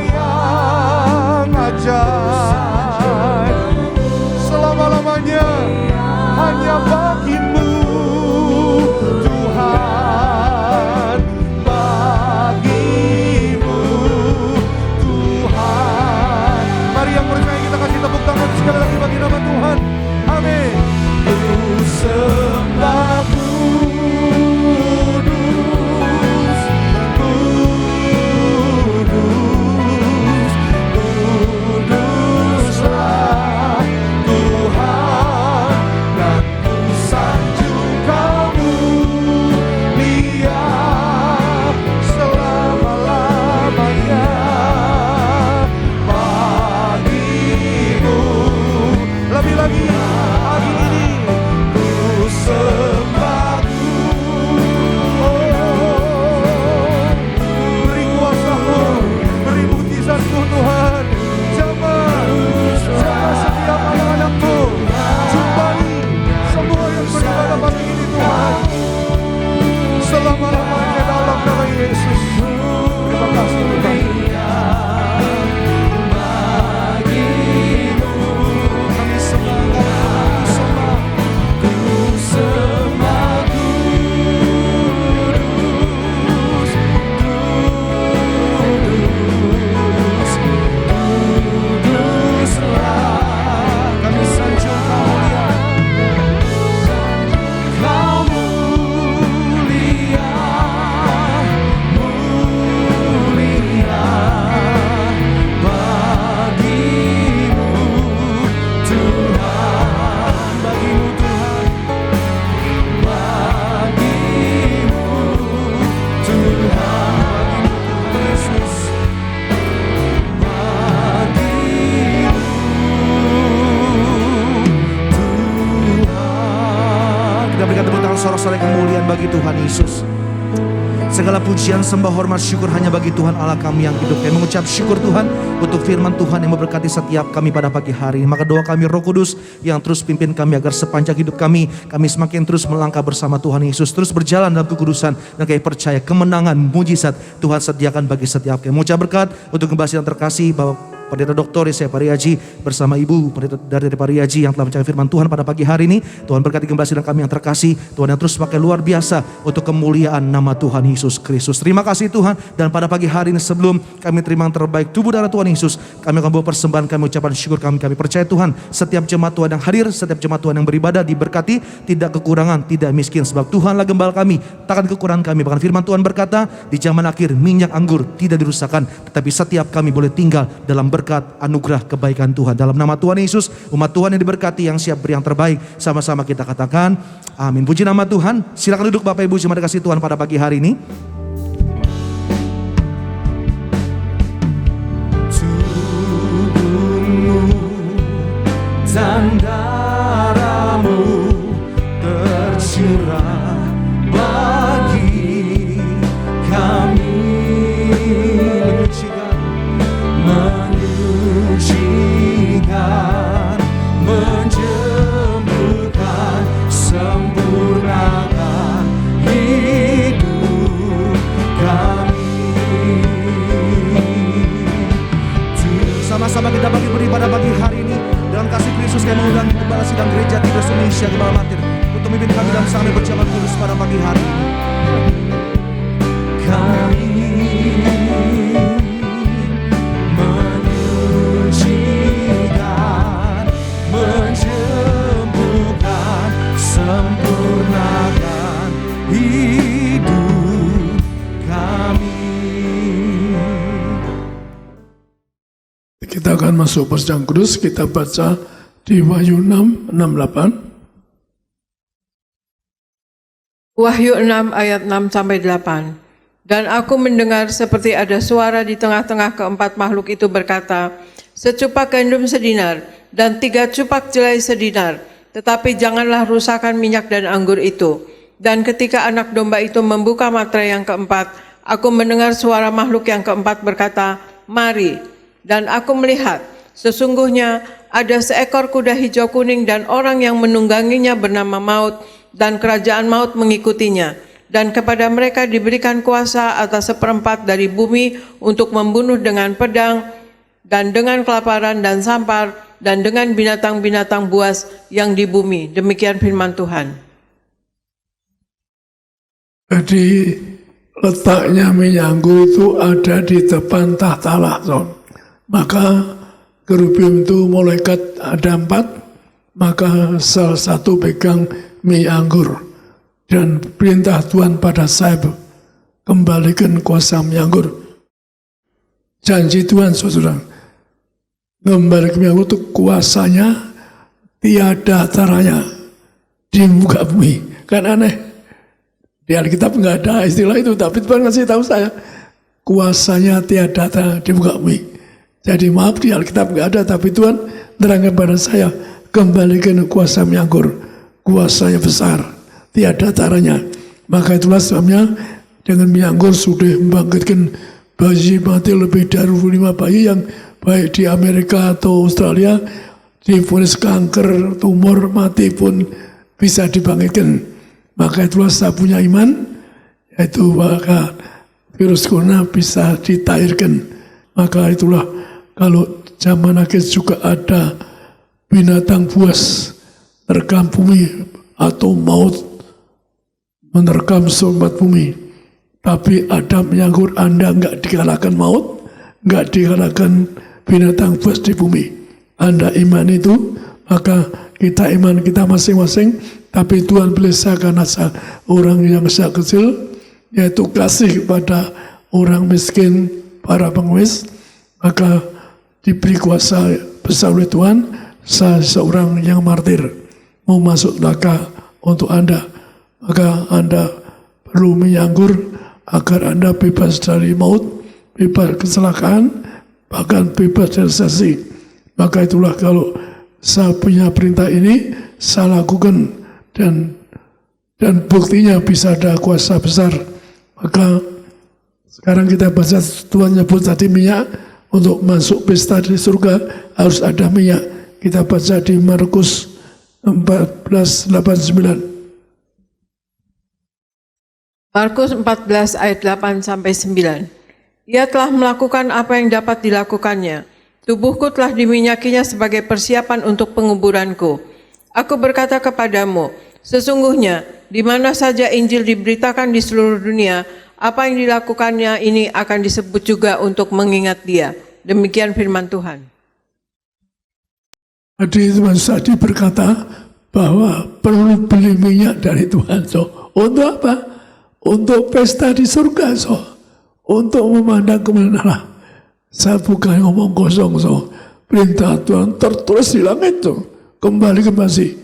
Tuhan Yesus. Segala pujian, sembah, hormat, syukur hanya bagi Tuhan Allah kami yang hidup. Kami mengucap syukur Tuhan untuk firman Tuhan yang memberkati setiap kami pada pagi hari ini. Maka doa kami Roh Kudus yang terus pimpin kami agar sepanjang hidup kami semakin terus melangkah bersama Tuhan Yesus, terus berjalan dalam kekudusan, dan kami percaya kemenangan, mujizat Tuhan sediakan bagi setiap kami. Mengucap berkat untuk kembali yang terkasih Bapak Pendeta Dr. Yesaya Pariaji bersama Ibu Pendeta dari Pariaji yang telah mencari firman Tuhan pada pagi hari ini. Tuhan berkati kembali sidang kami yang terkasih. Tuhan yang terus pakai luar biasa untuk kemuliaan nama Tuhan Yesus Kristus. Terima kasih Tuhan. Dan pada pagi hari ini sebelum kami terima yang terbaik tubuh darah Tuhan Yesus, kami akan bawa persembahan kami, ucapan syukur kami. Kami percaya Tuhan setiap jemaat Tuhan yang hadir, setiap jemaat Tuhan yang beribadah diberkati, tidak kekurangan, tidak miskin. Sebab Tuhanlah gembala kami, takkan kekurangan kami. Bahkan firman Tuhan berkata, di zaman akhir minyak anggur tidak dirusakkan, tetapi setiap kami boleh tinggal dalam berkat, anugerah, kebaikan Tuhan. Dalam nama Tuhan Yesus, umat Tuhan yang diberkati, yang siap beri yang terbaik, sama-sama kita katakan amin. Puji nama Tuhan. Silakan duduk Bapak Ibu jemaat kasih Tuhan pada pagi hari ini. Tubuhmu dan darahmu tercurah bagi kami, menyucikan, menjemurkan, sempurnakan hidup kami. Sama-sama kita bagi beribadah pagi hari ini dalam kasih Kristus. Kami mengundang Kepala Sidang Gereja Kidus Indonesia, Gembala Martir, untuk memimpin kami dalam sambil berjalan kudus pada pagi hari ini. Kami menjemurkan, sempurnakan hidup kami. Kita akan masuk persidangan kudus. Kita baca di Wahyu 6:6-8. Wahyu 6 ayat 6-8. Dan aku mendengar seperti ada suara di tengah-tengah keempat makhluk itu berkata, secupak gandum sedinar dan 3 cupak jelai sedinar, tetapi janganlah rusakkan minyak dan anggur itu. Dan ketika anak domba itu membuka materai yang keempat, aku mendengar suara makhluk yang keempat berkata, mari. Dan aku melihat, sesungguhnya ada seekor kuda hijau kuning dan orang yang menungganginya bernama Maut, dan kerajaan maut mengikutinya. Dan kepada mereka diberikan kuasa atas 1/4 dari bumi untuk membunuh dengan pedang, dan dengan kelaparan dan sampar, dan dengan binatang-binatang buas yang di bumi. Demikian firman Tuhan. Jadi letaknya minyak anggur itu ada di depan tahta Lahzon. Maka kerubium itu malaikat ada 4, maka salah satu pegang minyak anggur. Dan perintah Tuhan pada saya, kembalikan kuasa minyak anggur. Janji Tuhan saudara, kembalikan minyak anggur itu kuasanya tiada taranya di muka bumi. Kan aneh, di Alkitab nggak ada istilah itu, tapi Tuhan ngasih tahu saya kuasanya tiada taranya di muka bumi. Jadi maaf, di Alkitab nggak ada, tapi Tuhan terangkan pada saya, kembalikan kuasa minyak anggur, kuasanya besar, tiada taranya. Maka itulah sebabnya dengan minyak anggur sudah membangkitkan bayi mati lebih dari 25 bayi yang baik di Amerika atau Australia divonis kanker, tumor, mati pun bisa dibangkitkan. Maka itulah saya punya iman, yaitu maka virus corona bisa ditairkan. Maka itulah kalau zaman akhir juga ada binatang buas menerkam bumi atau maut menerkam sumbat bumi. Tapi ada minyak anggur, Anda enggak dikalahkan maut, enggak dikalahkan binatang buas di bumi. Anda iman itu, maka kita iman kita masing-masing. Tapi Tuhan belisakan asal orang yang sejak kecil, yaitu kasih kepada orang miskin, para pengemis, maka diberi kuasa besar oleh Tuhan. Saya seorang yang martir, mau masuk neraka untuk Anda, maka Anda perlu minyak anggur agar Anda bebas dari maut, bebas kecelakaan, bahkan bebas dari sesi. Maka itulah kalau saya punya perintah ini, saya lakukan. Dan dan buktinya bisa ada kuasa besar. Maka sekarang kita baca, Tuhan nyebut tadi minyak, untuk masuk pesta di surga harus ada minyak. Kita baca di Markus 14:8-9. Markus 14 ayat 8 sampai 9. Ia telah melakukan apa yang dapat dilakukannya. Tubuhku telah diminyakinya sebagai persiapan untuk penguburanku. Aku berkata kepadamu, sesungguhnya di mana saja Injil diberitakan di seluruh dunia, apa yang dilakukannya ini akan disebut juga untuk mengingat dia. Demikian firman Tuhan. Tadi teman Sadi berkata bahwa perlu beli minyak dari Tuhan. So, untuk apa? Untuk pesta di surga. So, untuk memandang kebenaran. Saya bukan ngomong kosong. So, perintah Tuhan tertulis di langit. So, kembali ke masih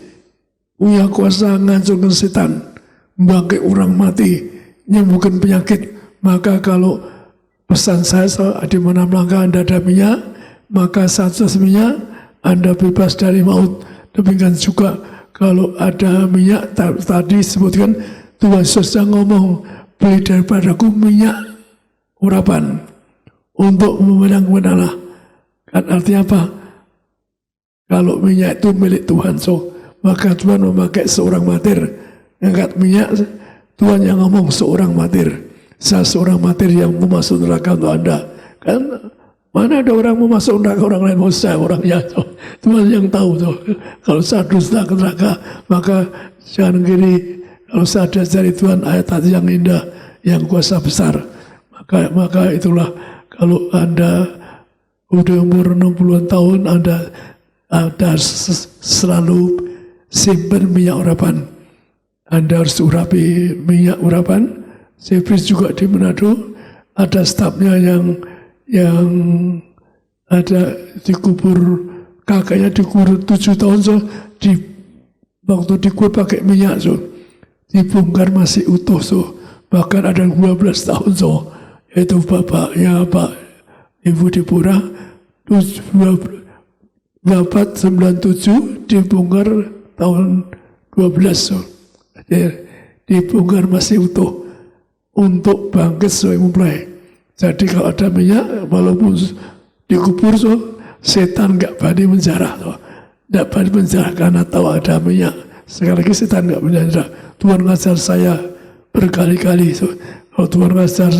punya kuasa ngancurkan setan, membangkit orang mati, nyembuhkan penyakit. Maka kalau pesan saya, so, di mana melangkah Anda ada minyak, maka satu-satunya Anda bebas dari maut. Demikian juga kalau ada minyak, tadi sebutkan Tuhan Yesus yang ngomong, beli daripadaku minyak urapan untuk memenang kebenaran. Kan artinya apa? Kalau minyak itu milik Tuhan, so, maka Tuhan memakai seorang martir. Angkat minyak, Tuhan yang ngomong seorang martir. Saya seorang martir yang mau masuk neraka untuk Anda. Kan mana ada orang mau masuk neraka, orang lain mau saya orangnya. So, Tuhan yang tahu. So. Kalau saya dusta ke neraka, maka jangan kiri. Kalau saya diajari Tuhan ayat tadi yang indah, yang kuasa besar, maka itulah kalau Anda udah umur 60-an tahun, Anda selalu simpan minyak urapan. Anda harus urapi minyak urapan. Sebris juga di Manado ada stafnya yang ada dikubur, kakaknya dikubur 7 tahun, so, waktu dikubur pakai minyak, so, dibongkar masih utuh, so, bahkan ada 12 tahun, so, yaitu bapaknya Pak Ibu Dipura 97 dibongkar tahun 12, so, dibongkar masih utuh untuk bangkit sesuai mempelai. Jadi kalau ada minyak, walaupun dikubur, so, setan nggak berani menjarah, so, nggak berani menjarah karena tahu ada minyak. Sekali lagi setan nggak menjarah. Tuhan ngajar saya berkali-kali, so, kalau Tuhan ngajar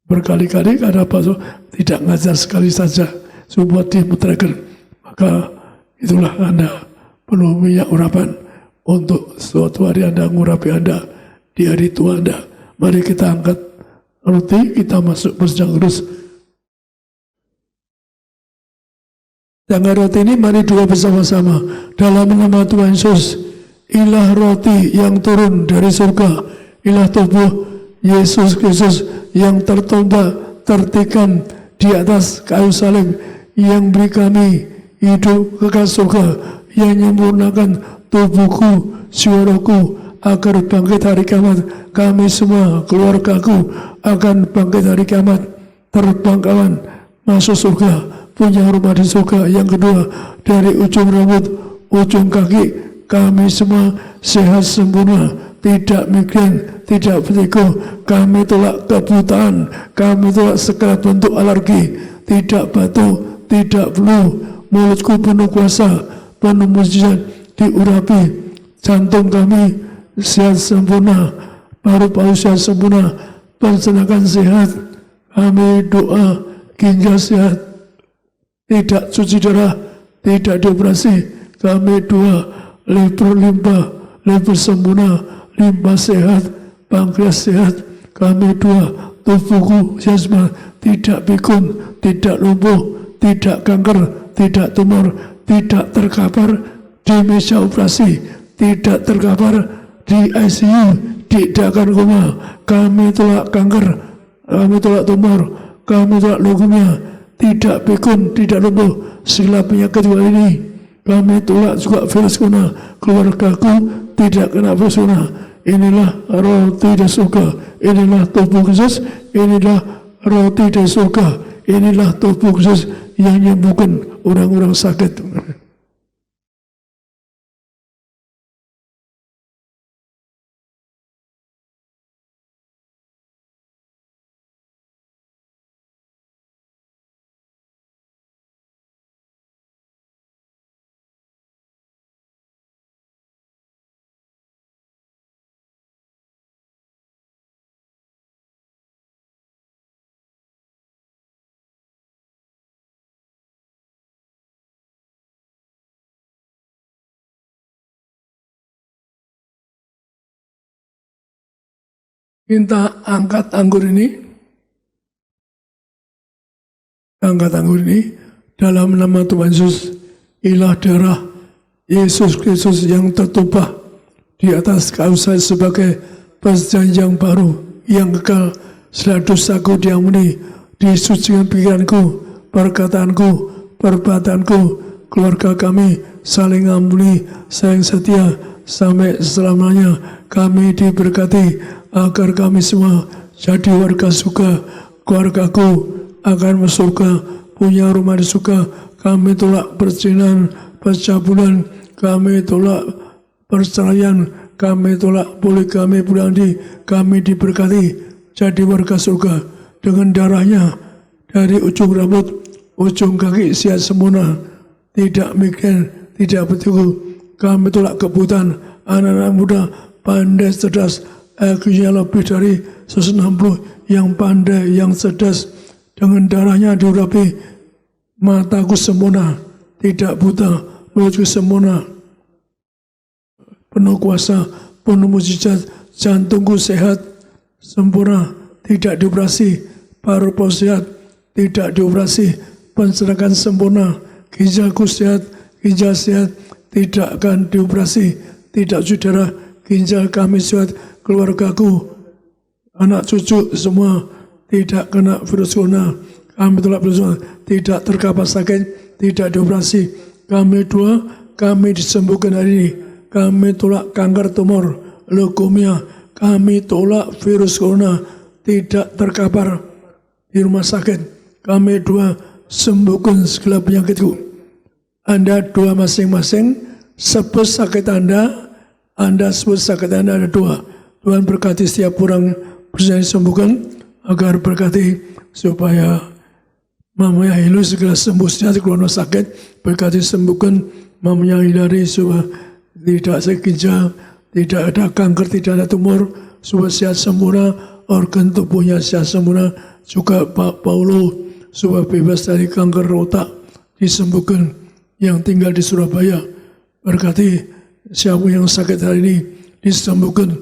berkali-kali, karena apa? So, tidak ngajar sekali saja, so, buat dimutrakan. Maka itulah Anda perlu minyak urapan untuk suatu hari Anda ngurapi Anda di hari tua Anda. Mari kita angkat roti, kita masuk bersidang terus. Dengan roti ini mari doa bersama-sama dalam nama Tuhan Yesus. Inilah roti yang turun dari surga, inilah tubuh Yesus Kristus yang tertombak, tertikam di atas kayu salib, yang beri kami hidup kekal surga, yang menyempurnakan tubuhku, jiwaku, agar bangkit hari kiamat. Kami semua, keluargaku, akan bangkit hari kiamat, terbang kawan, masuk surga, punya rumah di surga. Yang kedua, dari ujung rambut, ujung kaki, kami semua sehat sempurna, tidak migrain, tidak vertigo. Kami tolak kebutaan, kami tolak segala bentuk alergi, tidak batuk, tidak flu. Mulutku penuh kuasa, penuh mujizat, diurapi. Jantung kami sehat sempurna, paru-paru sehat sempurna, pencernaan sehat. Kami doa ginjal sehat, tidak cuci darah, tidak dioperasi. Kami doa liver sempurna, limpa sehat, pankreas sehat. Kami doa tubuhku sehat, tidak pikun, tidak lumpuh, tidak kanker, tidak tumor, tidak terkapar di meja operasi, tidak terkapar di ICU, tidak akan koma. Kami tolak kanker, kami tolak tumor, kami tolak leukemia, tidak pikun, tidak lumpuh, segala penyakit ini. Kami tolak juga virus corona. Keluargaku tidak kena virus corona. Inilah roti dari surga, inilah tubuh Kristus, inilah roti dari surga, inilah tubuh Kristus yang menyembuhkan orang-orang sakit. minta angkat anggur ini dalam nama Tuhan Yesus. Ialah darah Yesus Kristus yang tertumpah di atas kayu salib sebagai perjanjian baru yang kekal. Setelah dosaku diampuni, disucikan pikiranku, perkataanku, perbuatanku, keluarga kami saling ampuni, saling setia sampai selamanya. Kami diberkati agar kami semua jadi warga surga. Keluargaku akan masuk surga, punya rumah di surga. Kami tolak perzinahan, percabulan, kami tolak perceraian, kami tolak poligami, poligami. Kami diberkati jadi warga surga dengan darahnya dari ujung rambut, ujung kaki sehat sempurna, tidak migrain, tidak bertiku. Kami tolak kebutaan, anak-anak muda pandai cerdas, IQ-nya lebih dari 160, yang pandai, yang cerdas, dengan darahnya diurapi. Mataku sempurna, tidak buta, mulutku sempurna, penuh kuasa, penuh mujizat, jantungku sehat, sempurna, tidak dioperasi, paru-paru sehat, tidak dioperasi, pencernaan sempurna, ginjalku sehat, ginjal sehat, tidak akan dioperasi, tidak saudara, ginjal kami sehat, keluargaku, anak cucu semua tidak kena virus corona. Kami tolak virus corona, tidak terkapar sakit, tidak dioperasi. Kami doa, kami disembuhkan hari ini. Kami tolak kanker tumor, leukemia. Kami tolak virus corona, tidak terkapar di rumah sakit. Kami doa, sembuhkan segala penyakitku. Anda doa masing-masing, sebut sakit Anda sebut sakit Anda, ada doa. Tuhan berkati setiap orang bisa disembuhkan, agar berkati supaya mamanya Hilu segera sembuh sehat, keluar sakit, berkati sembuhkan mamanya Hilary supaya tidak sakit ginjal, tidak ada kanker, tidak ada tumor, supaya sehat sempurna, organ tubuhnya sehat sempurna. Juga Pak Paulo supaya bebas dari kanker otak, disembuhkan. Yang tinggal di Surabaya, berkati siapa yang sakit hari ini disembuhkan.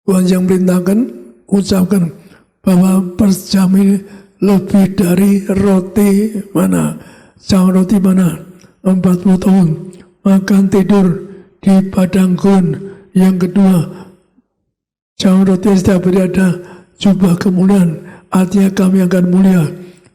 Tuhan yang perintahkan, ucapkan bahwa perjamin lebih dari roti mana, jam roti mana, 40 tahun makan tidur di padang gurun. Yang kedua, jam roti setiap hari ada jubah kemuliaan, artinya kami akan mulia,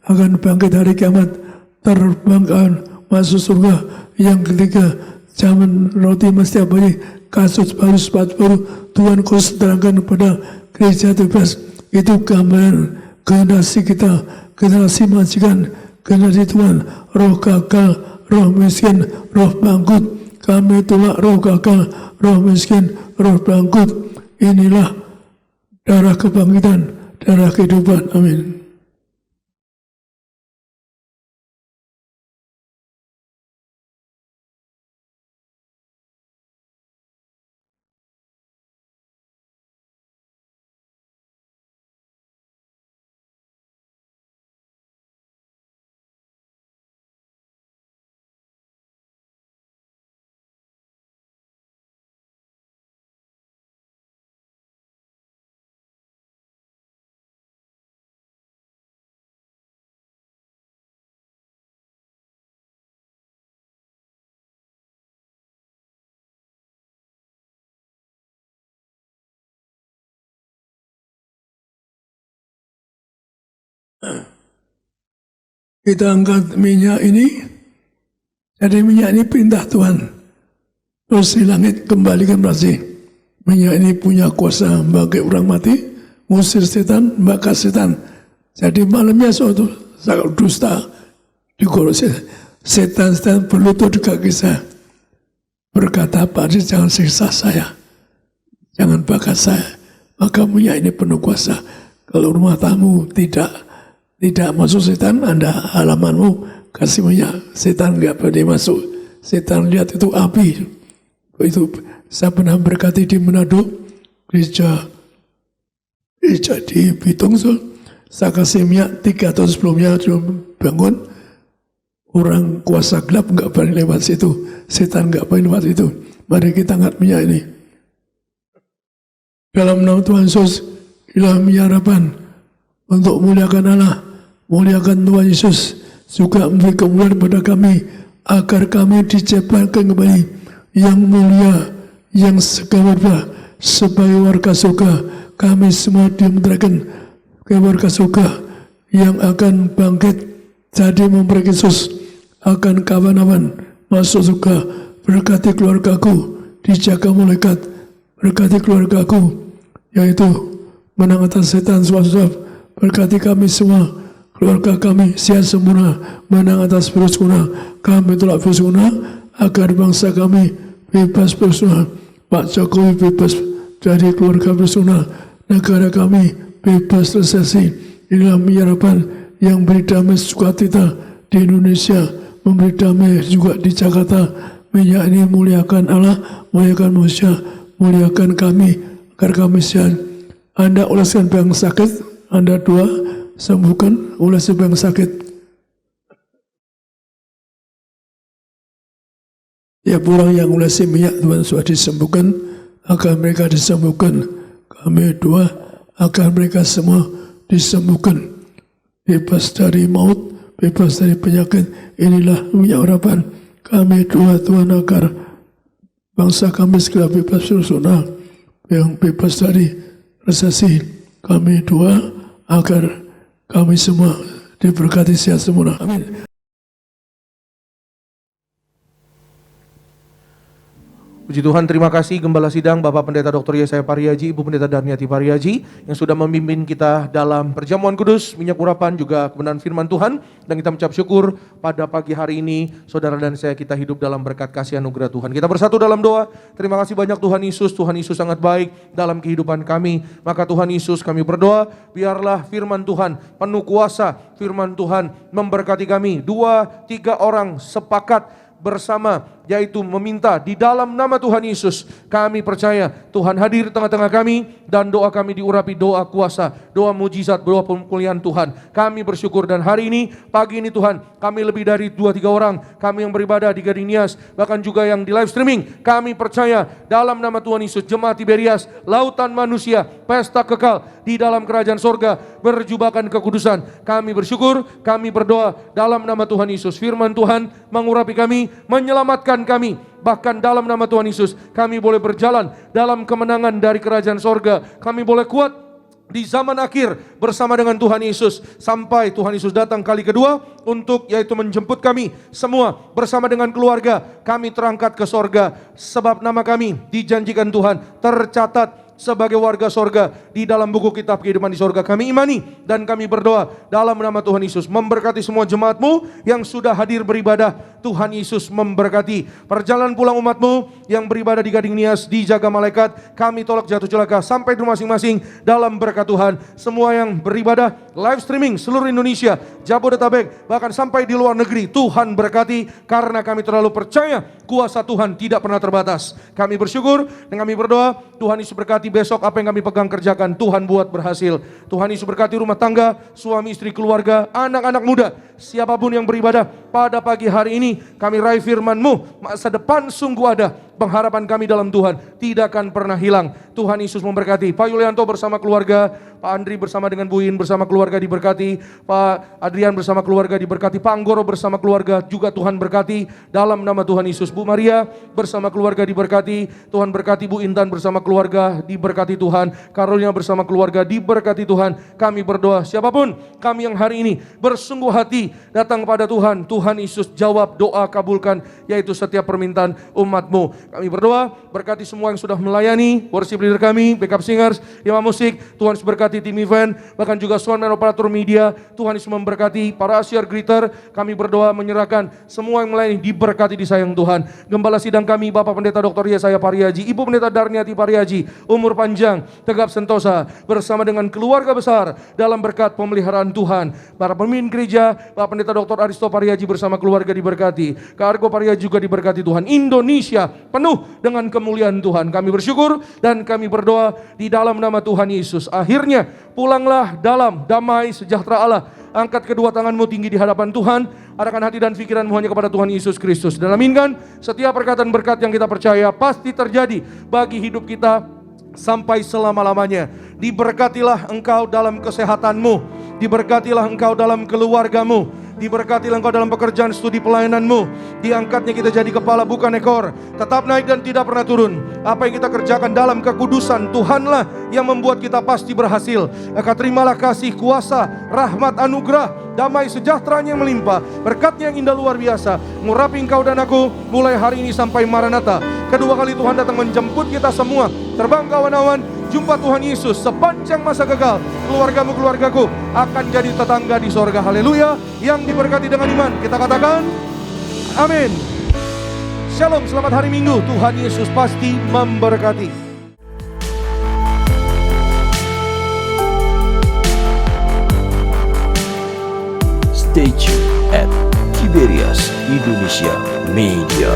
akan bangkit hari kiamat, terbangkan masuk surga. Yang ketiga, zaman roti setiap hari, kasus baru, sepatu baru, Tuhan khusus terangkan kepada gereja Tebas. Itu gambaran generasi kita, generasi majikan, generasi Tuhan, roh gagal, roh miskin, roh bangkrut. Kami tolak roh gagal, roh miskin, roh bangkrut. Inilah darah kebangkitan, darah kehidupan. Amin. Kita angkat minyak ini, jadi minyak ini perintah Tuhan. Terus di langit kembalikan berarti minyak ini punya kuasa bagi orang mati, ngusir setan, bakar setan. Jadi malamnya suatu saat dusta digorok setan berlutut di kaki saya, berkata, Pak Adi, jangan siksa saya, jangan bakar saya. Maka minyak ini penuh kuasa. Kalau rumah tamu tidak masuk setan, Anda halamanmu kasih minyak, setan nggak boleh masuk. Setan lihat itu api. Itu saya pernah berkati di Manado, gereja di Bitung, saya kasih minyak 3 tahun sebelumnya bangun, orang kuasa gelap nggak boleh lewat situ, setan nggak boleh lewat itu. Mari kita angkat minyak ini. Dalam nama Tuhan Yesus, Ilham harapan untuk muliakan Allah, muliakan Tuhan Yesus, juga memberi kemuliaan kepada kami, agar kami diciptakan kembali yang mulia, yang segala sebagai warga surga. Kami semua dimuliakan ke warga surga yang akan bangkit jadi memberi Yesus, akan kawan-kawan masuk surga. Berkati keluargaku, dijaga malaikat. Berkati keluargaku, yaitu menang atas setan suap-suap. Berkati kami semua, keluarga kami sehat sempurna, menang atas virus corona. Kami tolak virus corona, agar bangsa kami bebas virus corona. Pak Jokowi bebas dari keluarga virus corona. Negara kami bebas resesi. Inilah harapan yang beri damai sukacita di Indonesia, memberi damai juga di Jakarta. Minyak ini muliakan Allah, muliakan manusia, muliakan kami, agar kami sehat. Anda oleskan yang sakit, Anda doa, sembuhkan, olesi yang sakit. Ya, orang yang olesi minyak Tuhan sudah disembuhkan, agar mereka disembuhkan. Kami doa agar mereka semua disembuhkan, bebas dari maut, bebas dari penyakit. Inilah minyak harapan. Kami doa Tuhan agar bangsa kami segera bebas virus corona, yang bebas dari resesi. Kami doa agar kami semua diberkati sehat semua. Amin. Puji Tuhan, terima kasih Gembala Sidang Bapak Pendeta Dr. Yesaya Pariaji, Ibu Pendeta Darniati Pariaji yang sudah memimpin kita dalam perjamuan kudus, minyak urapan juga kebenaran firman Tuhan. Dan kita mengucap syukur pada pagi hari ini saudara dan saya kita hidup dalam berkat kasih anugerah Tuhan. Kita bersatu dalam doa. Terima kasih banyak Tuhan Yesus sangat baik dalam kehidupan kami. Maka Tuhan Yesus kami berdoa, biarlah firman Tuhan penuh kuasa, firman Tuhan memberkati kami. 2-3 orang sepakat bersama, yaitu meminta di dalam nama Tuhan Yesus. Kami percaya Tuhan hadir di tengah-tengah kami dan doa kami diurapi doa kuasa, doa mujizat, doa pemulihan Tuhan. Kami bersyukur dan hari ini, pagi ini Tuhan, kami lebih dari 2-3 orang, kami yang beribadah di Gading Nias, bahkan juga yang di live streaming. Kami percaya dalam nama Tuhan Yesus, Jemaat Tiberias, lautan manusia, pesta kekal di dalam kerajaan sorga, berjubahkan kekudusan. Kami bersyukur, kami berdoa dalam nama Tuhan Yesus. Firman Tuhan mengurapi kami, menyelamatkan kami. Bahkan dalam nama Tuhan Yesus kami boleh berjalan dalam kemenangan dari kerajaan sorga. Kami boleh kuat di zaman akhir bersama dengan Tuhan Yesus, sampai Tuhan Yesus datang kali kedua untuk yaitu menjemput kami semua bersama dengan keluarga. Kami terangkat ke sorga, sebab nama kami dijanjikan Tuhan tercatat sebagai warga sorga di dalam buku kitab kehidupan di sorga. Kami imani dan kami berdoa dalam nama Tuhan Yesus, memberkati semua jemaatmu yang sudah hadir beribadah. Tuhan Yesus memberkati perjalanan pulang umatmu yang beribadah di Gading Nias, dijaga malaikat. Kami tolak jatuh celaka sampai di masing-masing dalam berkat Tuhan. Semua yang beribadah live streaming seluruh Indonesia, Jabodetabek, bahkan sampai di luar negeri, Tuhan berkati, karena kami terlalu percaya kuasa Tuhan tidak pernah terbatas. Kami bersyukur dan kami berdoa, Tuhan Yesus berkati besok apa yang kami pegang kerjakan, Tuhan buat berhasil. Tuhan Yesus berkati rumah tangga, suami istri, keluarga, anak-anak muda, siapapun yang beribadah pada pagi hari ini. Kami raih firman-Mu, masa depan sungguh ada. Pengharapan kami dalam Tuhan tidak akan pernah hilang. Tuhan Yesus memberkati Pak Yulianto bersama keluarga, Pak Andri bersama dengan Bu In bersama keluarga diberkati, Pak Adrian bersama keluarga diberkati, Pak Anggoro bersama keluarga juga Tuhan berkati dalam nama Tuhan Yesus. Bu Maria bersama keluarga diberkati, Tuhan berkati. Bu Intan bersama keluarga diberkati Tuhan, Karolina bersama keluarga diberkati Tuhan. Kami berdoa, siapapun kami yang hari ini bersungguh hati datang kepada Tuhan, Tuhan Yesus jawab doa, kabulkan yaitu setiap permintaan umat-Mu. Kami berdoa, berkati semua yang sudah melayani, worship leader kami, backup singers, imam musik, Tuhan Yesus berkati tim event, bahkan juga soundman, operator media. Tuhan Yesus memberkati para asyar greeter. Kami berdoa menyerahkan semua yang melayani diberkati disayang Tuhan. Gembala sidang kami Bapak Pendeta Dr. Yesaya Pariaji, Ibu Pendeta Darniati Pariaji, umur panjang, tegap sentosa bersama dengan keluarga besar dalam berkat pemeliharaan Tuhan. Para pemimpin gereja, Bapak Pendeta Dr. Aristo Pariaji bersama keluarga diberkati. Kargo Pariaji juga diberkati Tuhan. Indonesia penuh dengan kemuliaan Tuhan. Kami bersyukur dan kami berdoa di dalam nama Tuhan Yesus. Akhirnya pulanglah dalam damai sejahtera Allah. Angkat kedua tanganmu tinggi di hadapan Tuhan. Arahkan hati dan pikiranmu hanya kepada Tuhan Yesus Kristus. Dan aminkan setiap perkataan berkat yang kita percaya pasti terjadi bagi hidup kita sampai selama-lamanya. Diberkatilah engkau dalam kesehatanmu, diberkatilah engkau dalam keluargamu, diberkatilah engkau dalam pekerjaan studi pelayananmu. Diangkatnya kita jadi kepala bukan ekor, tetap naik dan tidak pernah turun. Apa yang kita kerjakan dalam kekudusan Tuhanlah yang membuat kita pasti berhasil. Maka terimalah kasih, kuasa, rahmat, anugerah, damai sejahteranya yang melimpah, berkatnya yang indah luar biasa, mengurapi engkau dan aku mulai hari ini sampai Maranatha. Kedua kali Tuhan datang menjemput kita semua. Terbang kawan-kawan, jumpa Tuhan Yesus sepanjang masa kekal. Keluargamu, keluargaku akan jadi tetangga di sorga. Haleluya. Yang diberkati dengan iman, kita katakan amin. Shalom, selamat hari Minggu. Tuhan Yesus pasti memberkati. Stay tuned at Tiberias Indonesia Media.